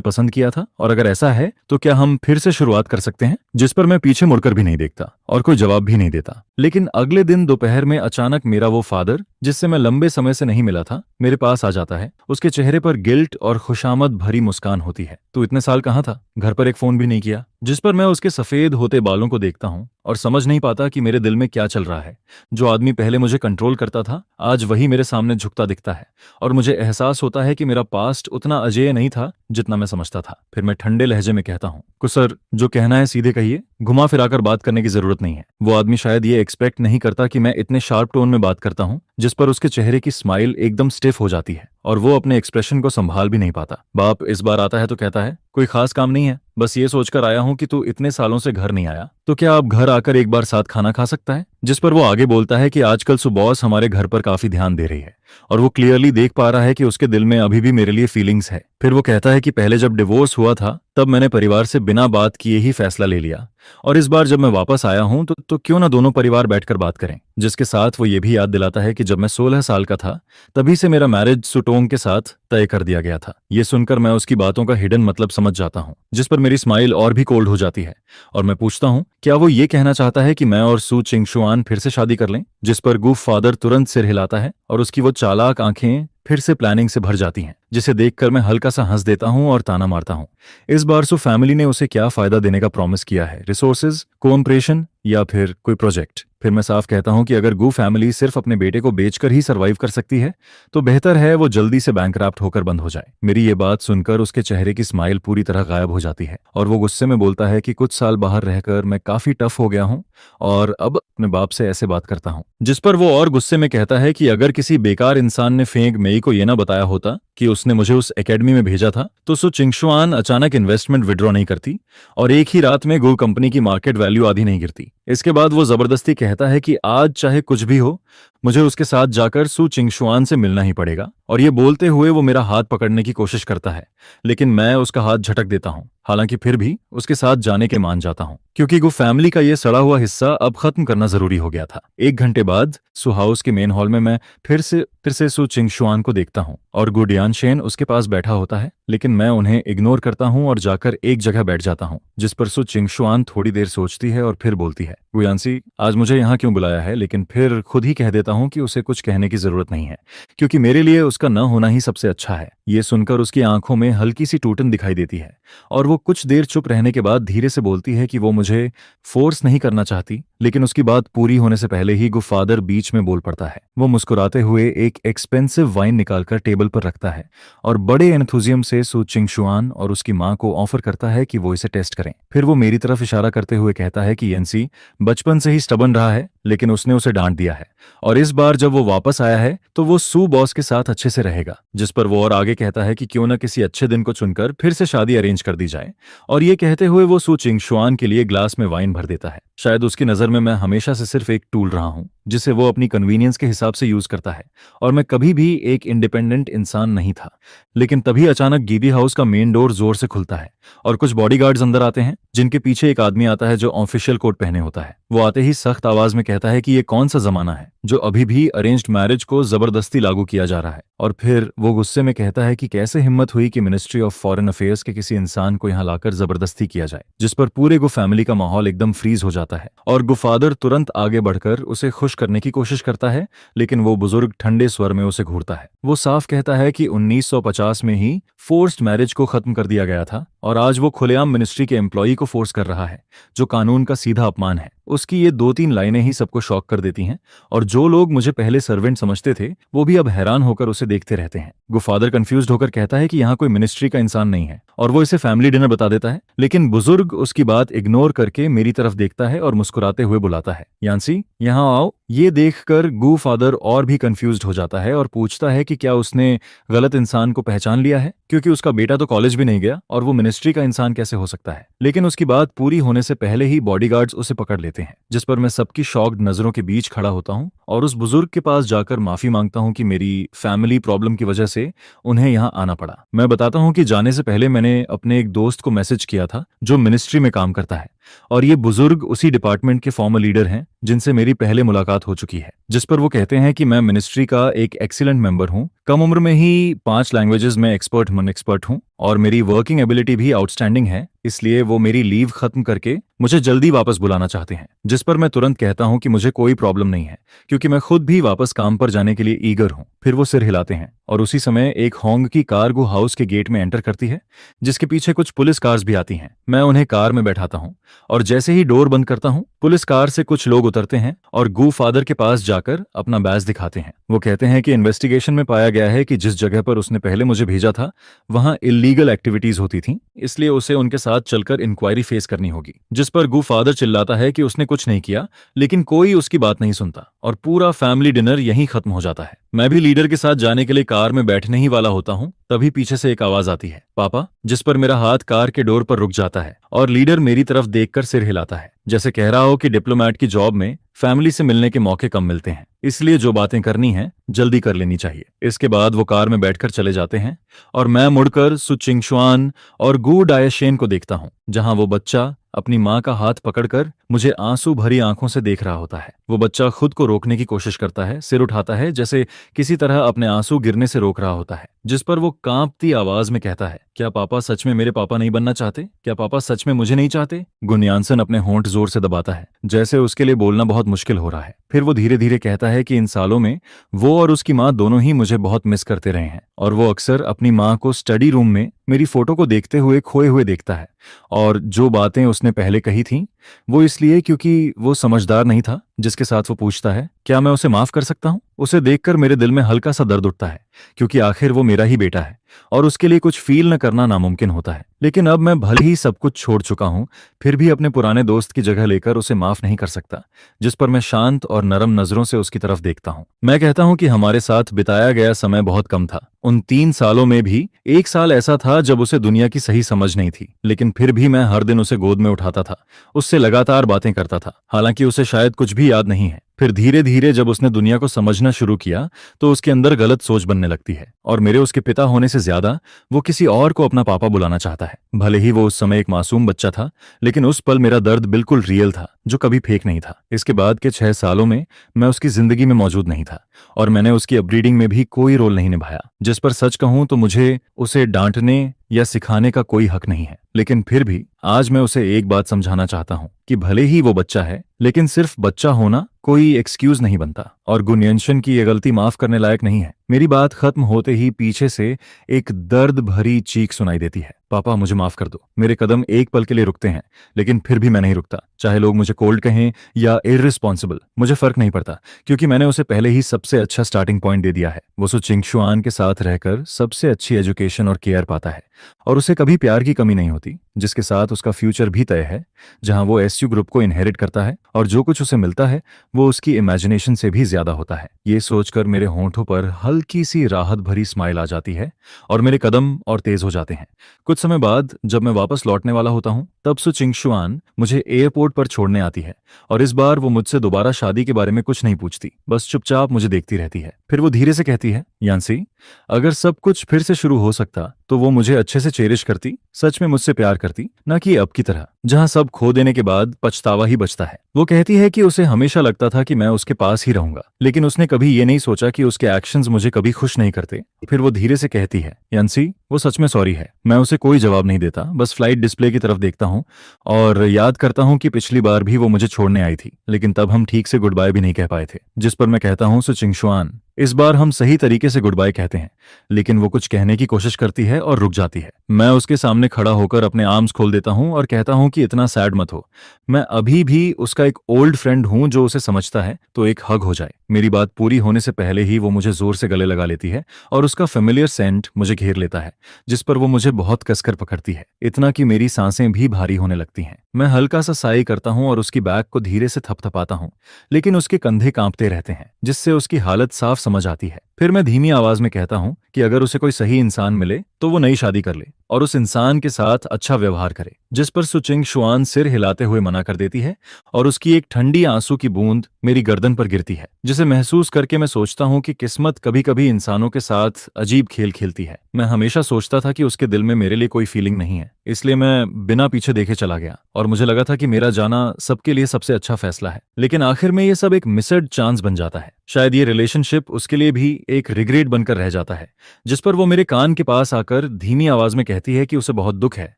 पसंद किया था? और अगर ऐसा है तो क्या हम फिर से शुरुआत कर सकते हैं? जिस पर मैं पीछे मुड़कर भी नहीं देखता और कोई जवाब भी नहीं देता। लेकिन अगले दिन दोपहर में अचानक मेरा वो फादर, जिससे मैं लंबे समय से नहीं मिला था, मेरे पास आ जाता है। उसके चेहरे पर गिल्ट और खुशामद भरी मुस्कान होती है। तू इतने साल कहाँ था? घर पर एक फोन भी नहीं किया। जिस पर मैं उसके सफेद होते बालों को देखता हूँ और समझ नहीं पाता कि मेरे दिल में क्या चल रहा है। जो आदमी पहले मुझे कंट्रोल करता था आज वही मेरे सामने झुकता दिखता है और मुझे एहसास होता है कि मेरा पास्ट उतना अजेय नहीं था जितना मैं समझता था। फिर मैं ठंडे लहजे में कहता हूँ, कुसर, जो कहना है सीधे कहिए, घुमा फिराकर बात करने की जरूरत नहीं है। वो आदमी शायद ये एक्सपेक्ट नहीं करता कि मैं इतने शार्प टोन में बात करता हूँ। जिस पर उसके चेहरे की स्माइल एकदम स्टिफ हो जाती है और वो अपने एक्सप्रेशन को संभाल भी नहीं पाता। बाप इस बार आता है तो कहता है, कोई खास काम नहीं है, बस ये सोचकर आया हूं कि तू इतने सालों से घर नहीं आया, तो क्या अब घर आकर एक बार साथ खाना खा सकता है? जिस पर वो आगे बोलता है कि आजकल सुबॉस हमारे घर पर काफी ध्यान दे रही है और वो क्लियरली देख पा रहा है कि उसके दिल में अभी भी मेरे लिए फीलिंग्स है। फिर वो कहता है कि पहले जब डिवोर्स हुआ था तब मैंने परिवार से बिना बात किए ही फैसला ले लिया और इस बार जब मैं वापस आया हूं तो क्यों ना दोनों परिवार बैठकर बात करें। जिसके साथ वो ये भी याद दिलाता है कि जब मैं 16 साल का था तभी से मेरा मैरिज सुटोंग के साथ तय कर दिया गया था। ये सुनकर मैं उसकी बातों का हिडन मतलब समझ जाता हूँ। जिस पर मेरी स्माइल और भी कोल्ड हो जाती है और मैं पूछता हूँ, क्या वो ये कहना चाहता है कि मैं और सू चिंगशुआन फिर से शादी कर लें? जिस पर गूफ फादर तुरंत सिर हिलाता है और उसकी वो चालाक आंखें फिर से प्लानिंग से भर जाती हैं, जिसे देखकर मैं हल्का सा हंस देता हूं और ताना मारता हूं। इस बार सो फैमिली ने उसे क्या फायदा देने का प्रॉमिस किया है, रिसोर्सेज, कोऑपरेशन या फिर कोई प्रोजेक्ट? फिर मैं साफ कहता हूं कि अगर गू फैमिली सिर्फ अपने बेटे को बेचकर ही सरवाइव कर सकती है तो बेहतर है वो जल्दी से बैंकरप्ट होकर बंद हो जाए। मेरी ये बात सुनकर उसके चेहरे की स्माइल पूरी तरह गायब हो जाती है और वो गुस्से में बोलता है कि कुछ साल बाहर रहकर मैं काफी टफ हो गया हूं और अब अपने बाप से ऐसे बात करता हूं। जिस पर वो और गुस्से में कहता है कि अगर किसी बेकार इंसान ने फेंग मेई को ये ना बताया होता कि उसने मुझे उस एकेडमी में भेजा था तो सो चिंगशुआन अचानक इन्वेस्टमेंट विड्रॉ नहीं करती और एक ही रात में गू कंपनी की मार्केट वैल्यू आधी नहीं गिरती। इसके बाद वो जबरदस्ती कहता है कि आज चाहे कुछ भी हो मुझे उसके साथ जाकर सु चिंगशुआन से मिलना ही पड़ेगा, और ये बोलते हुए वो मेरा हाथ पकड़ने की कोशिश करता है लेकिन मैं उसका हाथ झटक देता हूं। हालांकि फिर भी उसके साथ जाने के मान जाता हूं क्योंकि गु फैमिली का ये सड़ा हुआ हिस्सा अब खत्म करना जरूरी हो गया था। 1 घंटे बाद सु हाउस के मेन हॉल में मैं फिर से सु चिंगशुआन को देखता हूं और गु डियानशेन उसके पास बैठा होता है, लेकिन मैं उन्हें इग्नोर करता हूं और जाकर एक जगह बैठ जाता हूं। जिस पर सु चिंगशुआन थोड़ी देर सोचती है और फिर बोलती है, गुयांसी आज मुझे यहाँ क्यों बुलाया है? लेकिन फिर खुद ही कह देता हूं कि उसे कुछ कहने की जरूरत नहीं है क्योंकि मेरे लिए उसका न होना ही सबसे अच्छा है। ये सुनकर उसकी आंखों में हल्की सी टूटन दिखाई देती है और वो कुछ देर चुप रहने के बाद धीरे से बोलती है कि वो मुझे फोर्स नहीं करना चाहती, लेकिन उसकी बात पूरी होने से पहले ही गुफादर बीच में बोल पड़ता है। वो मुस्कुराते हुए एक एक्सपेंसिव वाइन निकालकर टेबल पर रखता है और बड़े एंथुजियम से सु चिंगशुआन और उसकी मां को ऑफर करता है कि वो इसे टेस्ट करें। फिर वो मेरी तरफ इशारा करते हुए कहता है कि येंसी बचपन से ही स्टबन रहा है लेकिन उसने उसे डांट दिया है और इस बार जब वो वापस आया है तो वो सु बॉस के साथ अच्छे से रहेगा। जिस पर वो और आगे कहता है कि क्यों न किसी अच्छे दिन को चुनकर फिर से शादी अरेंज कर दी जाए, और ये कहते हुए वो सु चिंगशुआन के लिए ग्लास में वाइन भर देता है। शायद उसकी नजर में मैं हमेशा से सिर्फ एक टूल रहा हूं जिसे वो अपनी कन्वीनियंस के हिसाब से यूज करता है और मैं कभी भी एक इंडिपेंडेंट इंसान नहीं था। लेकिन तभी अचानक गीबी हाउस का मेन डोर जोर से खुलता है और कुछ बॉडीगार्ड्स अंदर आते हैं, जिनके पीछे एक आदमी आता है जो ऑफिशियल कोट पहने होता है। वो आते ही सख्त आवाज में कहता है कि ये कौन सा जमाना है जो अभी भी अरेंज्ड मैरिज को जबरदस्ती लागू किया जा रहा है, और फिर वो गुस्से में कहता है कि कैसे हिम्मत हुई कि मिनिस्ट्री ऑफ फॉरेन अफेयर्स के किसी इंसान को यहाँ लाकर जबरदस्ती किया जाए। जिस पर पूरे गु फैमिली का माहौल एकदम फ्रीज हो जाता है और गुफादर तुरंत आगे बढ़कर उसे खुश करने की कोशिश करता है, लेकिन वो बुजुर्ग ठंडे स्वर में उसे घूरता है। वो साफ कहता है कि 1950 में ही फोर्स्ड मैरिज को खत्म कर दिया गया था और आज वो खुलेआम मिनिस्ट्री के एम्प्लॉई को फोर्स कर रहा है, जो कानून का सीधा अपमान है। उसकी ये 2-3 लाइनें ही सबको शॉक कर देती हैं और जो लोग मुझे पहले सर्वेंट समझते थे वो भी अब हैरान होकर उसे देखते रहते हैं। गुफादर कंफ्यूज्ड होकर कहता है कि यहाँ कोई मिनिस्ट्री का इंसान नहीं है और वो इसे फैमिली डिनर बता देता है, लेकिन बुजुर्ग उसकी बात इग्नोर करके मेरी तरफ देखता है और मुस्कुराते हुए बुलाता है, यांसी यहाँ आओ। ये देखकर गू फादर और भी कंफ्यूज्ड हो जाता है और पूछता है कि क्या उसने गलत इंसान को पहचान लिया है, क्योंकि उसका बेटा तो कॉलेज भी नहीं गया और वो मिनिस्ट्री का इंसान कैसे हो सकता है। लेकिन उसकी बात पूरी होने से पहले ही बॉडीगार्ड्स उसे पकड़ लेते हैं, जिस पर मैं सबकी शॉक्ड नजरों के बीच खड़ा होता हूं और उस बुजुर्ग के पास जाकर माफी मांगता हूं कि मेरी फैमिली प्रॉब्लम की वजह से उन्हें यहां आना पड़ा। मैं बताता हूं कि जाने से पहले मैंने अपने एक दोस्त को मैसेज किया था जो मिनिस्ट्री में काम करता है, और ये बुजुर्ग उसी डिपार्टमेंट के फॉर्मर लीडर हैं जिनसे मेरी पहले मुलाकात हो चुकी है। जिस पर वो कहते हैं कि मैं मिनिस्ट्री का एक एक्सीलेंट मेंबर हूं, कम उम्र में ही 5 लैंग्वेजेस में एक्सपर्ट हूं और मेरी वर्किंग एबिलिटी भी आउटस्टैंडिंग है, इसलिए वो मेरी लीव खत्म करके मुझे जल्दी वापस बुलाना चाहते हैं। जिस पर मैं तुरंत कहता हूं कि मुझे कोई प्रॉब्लम नहीं है क्योंकि मैं खुद भी वापस काम पर जाने के लिए ईगर हूं। फिर वो सिर हिलाते हैं और उसी समय एक होंग की कार गु हाउस के गेट में एंटर करती है, जिसके पीछे कुछ पुलिस कार्स भी आती हैं। मैं उन्हें कार में बैठाता हूं और जैसे ही डोर बंद करता हूं पुलिस कार से कुछ लोग उतरते हैं और गू फादर के पास जाकर अपना बैज दिखाते हैं। वो कहते हैं कि इन्वेस्टिगेशन में पाया गया है कि जिस जगह पर उसने पहले मुझे भेजा था वहां इल्लीगल एक्टिविटीज होती थी, इसलिए उसे उनके साथ चलकर इंक्वायरी फेस करनी होगी। जिस पर गू फादर चिल्लाता है कि उसने कुछ नहीं किया, लेकिन कोई उसकी बात नहीं सुनता और पूरा फैमिली डिनर यहीं खत्म हो जाता है। मैं भी लीडर के साथ जाने के लिए कार में बैठने ही वाला होता हूं, तभी पीछे से एक आवाज आती है, पापा। जिस पर मेरा हाथ कार के डोर पर रुक जाता है और लीडर मेरी तरफ देखकर सिर हिलाता है, जैसे कह रहा हो कि डिप्लोमेट की जॉब में फैमिली से मिलने के मौके कम मिलते हैं, इसलिए जो बातें करनी है जल्दी कर लेनी चाहिए। इसके बाद वो कार में बैठकर चले जाते हैं और मैं मुड़कर सु चिंगशुआन और गू डायशेन को देखता हूं, जहां वो बच्चा अपनी माँ का हाथ पकड़कर मुझे आंसू भरी आंखों से देख रहा होता है। वो बच्चा खुद को रोकने की कोशिश करता है, सिर उठाता है जैसे किसी तरह अपने आंसू गिरने से रोक रहा होता है, जिस पर वो कांपती आवाज में कहता है, क्या पापा सच में मेरे पापा नहीं बनना चाहते? क्या पापा सच में मुझे नहीं चाहते? गुनयानसन अपने होंठ जोर से दबाता है, जैसे उसके लिए बोलना बहुत मुश्किल हो रहा है। फिर वो धीरे धीरे कहता है कि इन सालों में वो और उसकी माँ दोनों ही मुझे बहुत मिस करते रहे हैं, और वो अक्सर अपनी माँ को स्टडी रूम में मेरी फोटो को देखते हुए खोए हुए देखता है। और जो बातें उसने पहले कही थीं, वो इसलिए क्योंकि वो समझदार नहीं था, जिसके साथ वो पूछता है, क्या मैं उसे माफ कर सकता हूँ? उसे देखकर मेरे दिल में हल्का सा दर्द उठता है, क्योंकि आखिर वो मेरा ही बेटा है और उसके लिए कुछ फील न करना नामुमकिन होता है। लेकिन अब मैं भले ही सब कुछ छोड़ चुका हूं, फिर भी अपने पुराने दोस्त की जगह लेकर उसे माफ नहीं कर सकता, जिस पर मैं शांत और नरम नजरों से उसकी तरफ देखता हूं। मैं कहता हूं कि हमारे साथ बिताया गया समय बहुत कम था। उन 3 सालों में भी 1 साल ऐसा था जब उसे दुनिया की सही समझ नहीं थी, लेकिन फिर भी मैं हर दिन उसे गोद में उठाता था, उससे लगातार बातें करता था, हालांकि उसे शायद कुछ भी याद नहीं है। फिर धीरे धीरे जब उसने दुनिया को समझना शुरू किया, तो उसके अंदर गलत सोच बनने लगती है, और मेरे उसके पिता होने से ज्यादा वो किसी और को अपना पापा बुलाना चाहता है। भले ही वो उस समय एक मासूम बच्चा था, लेकिन उस पल मेरा दर्द बिल्कुल रियल था, जो कभी फेक नहीं था। इसके बाद के 6 सालों में मैं उसकी जिंदगी में मौजूद नहीं था, और मैंने उसकी अपब्रीडिंग में भी कोई रोल नहीं निभाया, जिस पर सच कहूं तो मुझे उसे डांटने या सिखाने का कोई हक नहीं है। लेकिन फिर भी आज मैं उसे एक बात समझाना चाहता हूं कि भले ही वो बच्चा है, लेकिन सिर्फ बच्चा होना कोई एक्सक्यूज नहीं बनता, और गुनयंशन की ये गलती माफ करने लायक नहीं है। मेरी बात खत्म होते ही पीछे से एक दर्द भरी चीख सुनाई देती है, पापा मुझे माफ कर दो। मेरे कदम एक पल के लिए रुकते हैं, लेकिन फिर भी मैं नहीं रुकता, चाहे लोग मुझे कोल्ड कहें या इररिस्पॉन्सिबल, मुझे फर्क नहीं पड़ता, क्योंकि मैंने उसे पहले ही सबसे अच्छा स्टार्टिंग पॉइंट दे दिया है। वो सु चिंगशुआन के साथ रहकर सबसे अच्छी एजुकेशन और केयर पाता है, और उसे कभी प्यार की कमी नहीं होती, जिसके साथ उसका फ्यूचर भी तय है, जहां वो एसयू ग्रुप को इनहेरिट करता है, और जो कुछ उसे मिलता है वो उसकी इमेजिनेशन से भी ज्यादा होता है। ये सोचकर मेरे होंठों पर हल्की सी राहत भरी स्माइल आ जाती है, और मेरे कदम और तेज हो जाते हैं। कुछ समय बाद जब मैं वापस लौटने वाला होता हूं, तब सु चिंगशुआन मुझे एयरपोर्ट पर छोड़ने आती है, और इस बार वो मुझसे दोबारा शादी के बारे में कुछ नहीं पूछती, बस चुपचाप मुझे देखती रहती है। फिर वो धीरे से कहती है, यान्सी, अगर सब कुछ फिर से शुरू हो सकता तो वो मुझे अच्छे से चेरिश करती, सच में मुझसे प्यार करती, न कि अब की तरह जहां सब खो देने के बाद पछतावा ही बचता है। वो कहती है कि उसे हमेशा लगता था कि मैं उसके पास ही रहूंगा, लेकिन उसने कभी ये नहीं सोचा कि उसके एक्शंस मुझे कभी खुश नहीं करते। फिर वो धीरे से कहती है, यान्सी, वो सच में सॉरी है। मैं उसे कोई जवाब नहीं देता, बस फ्लाइट डिस्प्ले की तरफ देखता हूँ और याद करता हूँ कि पिछली बार भी वो मुझे छोड़ने आई थी, लेकिन तब हम ठीक से गुड बाय भी नहीं कह पाए थे, जिस पर मैं कहता हूँ, सु चिंगशुआन, इस बार हम सही तरीके से गुड बाय कहते हैं। लेकिन वो कुछ कहने की कोशिश करती है और रुक जाती है। मैं उसके सामने खड़ा होकर अपने आर्म्स खोल देता हूं और कहता हूं कि इतना सैड मत हो, मैं अभी भी उसका एक ओल्ड फ्रेंड हूं जो उसे समझता है, तो एक हग हो जाए। मेरी बात पूरी होने से पहले ही वो मुझे जोर से गले लगा लेती है और उसका फेमिलियर सेंट मुझे घेर लेता है, जिस पर वो मुझे बहुत कसकर पकड़ती है, इतना कि मेरी सांसें भी भारी होने लगती हैं। मैं हल्का सा साई करता हूं और उसकी बैक को धीरे से थपथपाता हूं, लेकिन उसके कंधे कांपते रहते हैं, जिससे उसकी हालत साफ समझ आती है। फिर मैं धीमी आवाज में कहता हूं कि अगर उसे कोई सही इंसान मिले तो वो नई शादी कर ले और उस इंसान के साथ अच्छा व्यवहार करे, जिस पर सु चिंगशुआन सिर हिलाते हुए मना कर देती है और उसकी एक ठंडी आंसू की बूंद मेरी गर्दन पर गिरती है, जिसे महसूस करके मैं सोचता हूं कि किस्मत कभी कभी इंसानों के साथ अजीब खेल खेलती है। मैं हमेशा सोचता था कि उसके दिल में मेरे लिए कोई फीलिंग नहीं है, इसलिए मैं बिना पीछे देखे चला गया और मुझे लगा था कि मेरा जाना सबके लिए सबसे अच्छा फैसला है। लेकिन आखिर में ये सब एक मिसड चांस बन जाता है। शायद ये रिलेशनशिप उसके लिए भी एक रिग्रेट बनकर रह जाता है, जिस पर वो मेरे कान के पास आकर धीमी आवाज में कहती है कि उसे बहुत दुख है,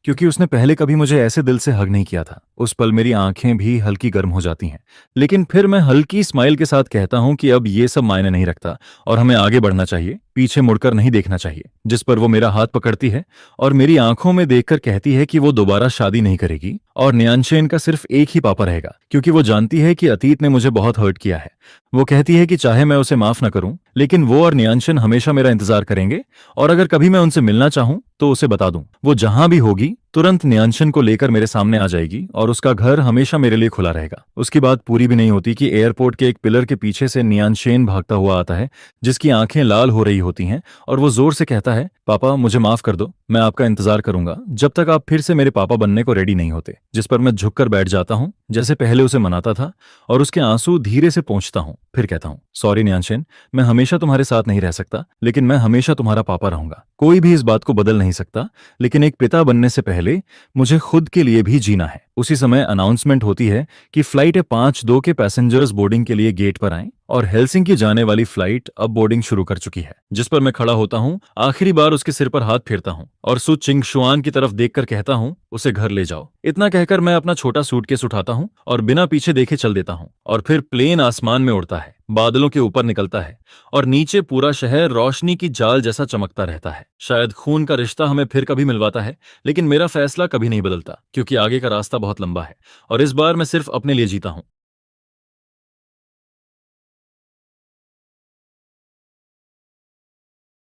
क्योंकि उसने पहले कभी मुझे ऐसे दिल से हग नहीं किया था। उस पल मेरी आंखें भी हल्की गर्म हो जाती हैं, लेकिन फिर मैं हल्की स्माइल के साथ कहता हूं कि अब ये सब मायने नहीं रखता और हमें आगे बढ़ना चाहिए, पीछे मुड़कर नहीं देखना चाहिए। जिस पर वो मेरा हाथ पकड़ती है और मेरी आंखों में देखकर कहती है कि वो दोबारा शादी नहीं करेगी और न्यानशेन का सिर्फ एक ही पापा रहेगा, क्योंकि वो जानती है कि अतीत ने मुझे बहुत हर्ट किया है। वो कहती है कि चाहे मैं उसे माफ न करूं, लेकिन वो और न्यानशन हमेशा मेरा इंतजार करेंगे, और अगर कभी मैं उनसे मिलना चाहूं तो उसे बता दूं। वो जहां भी होगी तुरंत न्यानशन को लेकर मेरे सामने आ जाएगी और उसका घर हमेशा मेरे लिए खुला रहेगा। उसकी बात पूरी भी नहीं होती कि एयरपोर्ट के एक पिलर के पीछे से न्यानशेन भागता हुआ आता है, जिसकी आंखें लाल हो रही होती हैं, और वो जोर से कहता है, पापा मुझे माफ कर दो, मैं आपका इंतजार करूंगा जब तक आप फिर से मेरे पापा बनने को रेडी नहीं होते। जिस पर मैं झुककर बैठ जाता हूं, जैसे पहले उसे मनाता था, और उसके आंसू धीरे से पोंछता हूं। फिर कहता हूँ, सॉरी न्यानशेन, मैं हमेशा तुम्हारे साथ नहीं रह सकता, लेकिन मैं हमेशा तुम्हारा पापा रहूंगा। कोई भी इस बात को बदल नहीं सकता, लेकिन एक पिता बनने से पहले मुझे खुद के लिए भी जीना है। उसी समय अनाउंसमेंट होती है कि फ्लाइट 5-2 के पैसेंजर्स बोर्डिंग के लिए गेट पर आएं और हेलसिंकी जाने वाली फ्लाइट अब बोर्डिंग शुरू कर चुकी है। जिस पर मैं खड़ा होता हूँ, आखिरी बार उसके सिर पर हाथ फेरता हूँ और सु चिंगशुआन की तरफ देखकर कहता हूँ, उसे घर ले जाओ। इतना कहकर मैं अपना छोटा सूटकेस उठाता हूँ और बिना पीछे देखे चल देता हूँ और फिर प्लेन आसमान में उड़ता है, बादलों के ऊपर निकलता है और नीचे पूरा शहर रोशनी की जाल जैसा चमकता रहता है। शायद खून का रिश्ता हमें फिर कभी मिलवाता है, लेकिन मेरा फैसला कभी नहीं बदलता, क्योंकि आगे का रास्ता बहुत लंबा है और इस बार मैं सिर्फ अपने लिए जीता हूँ।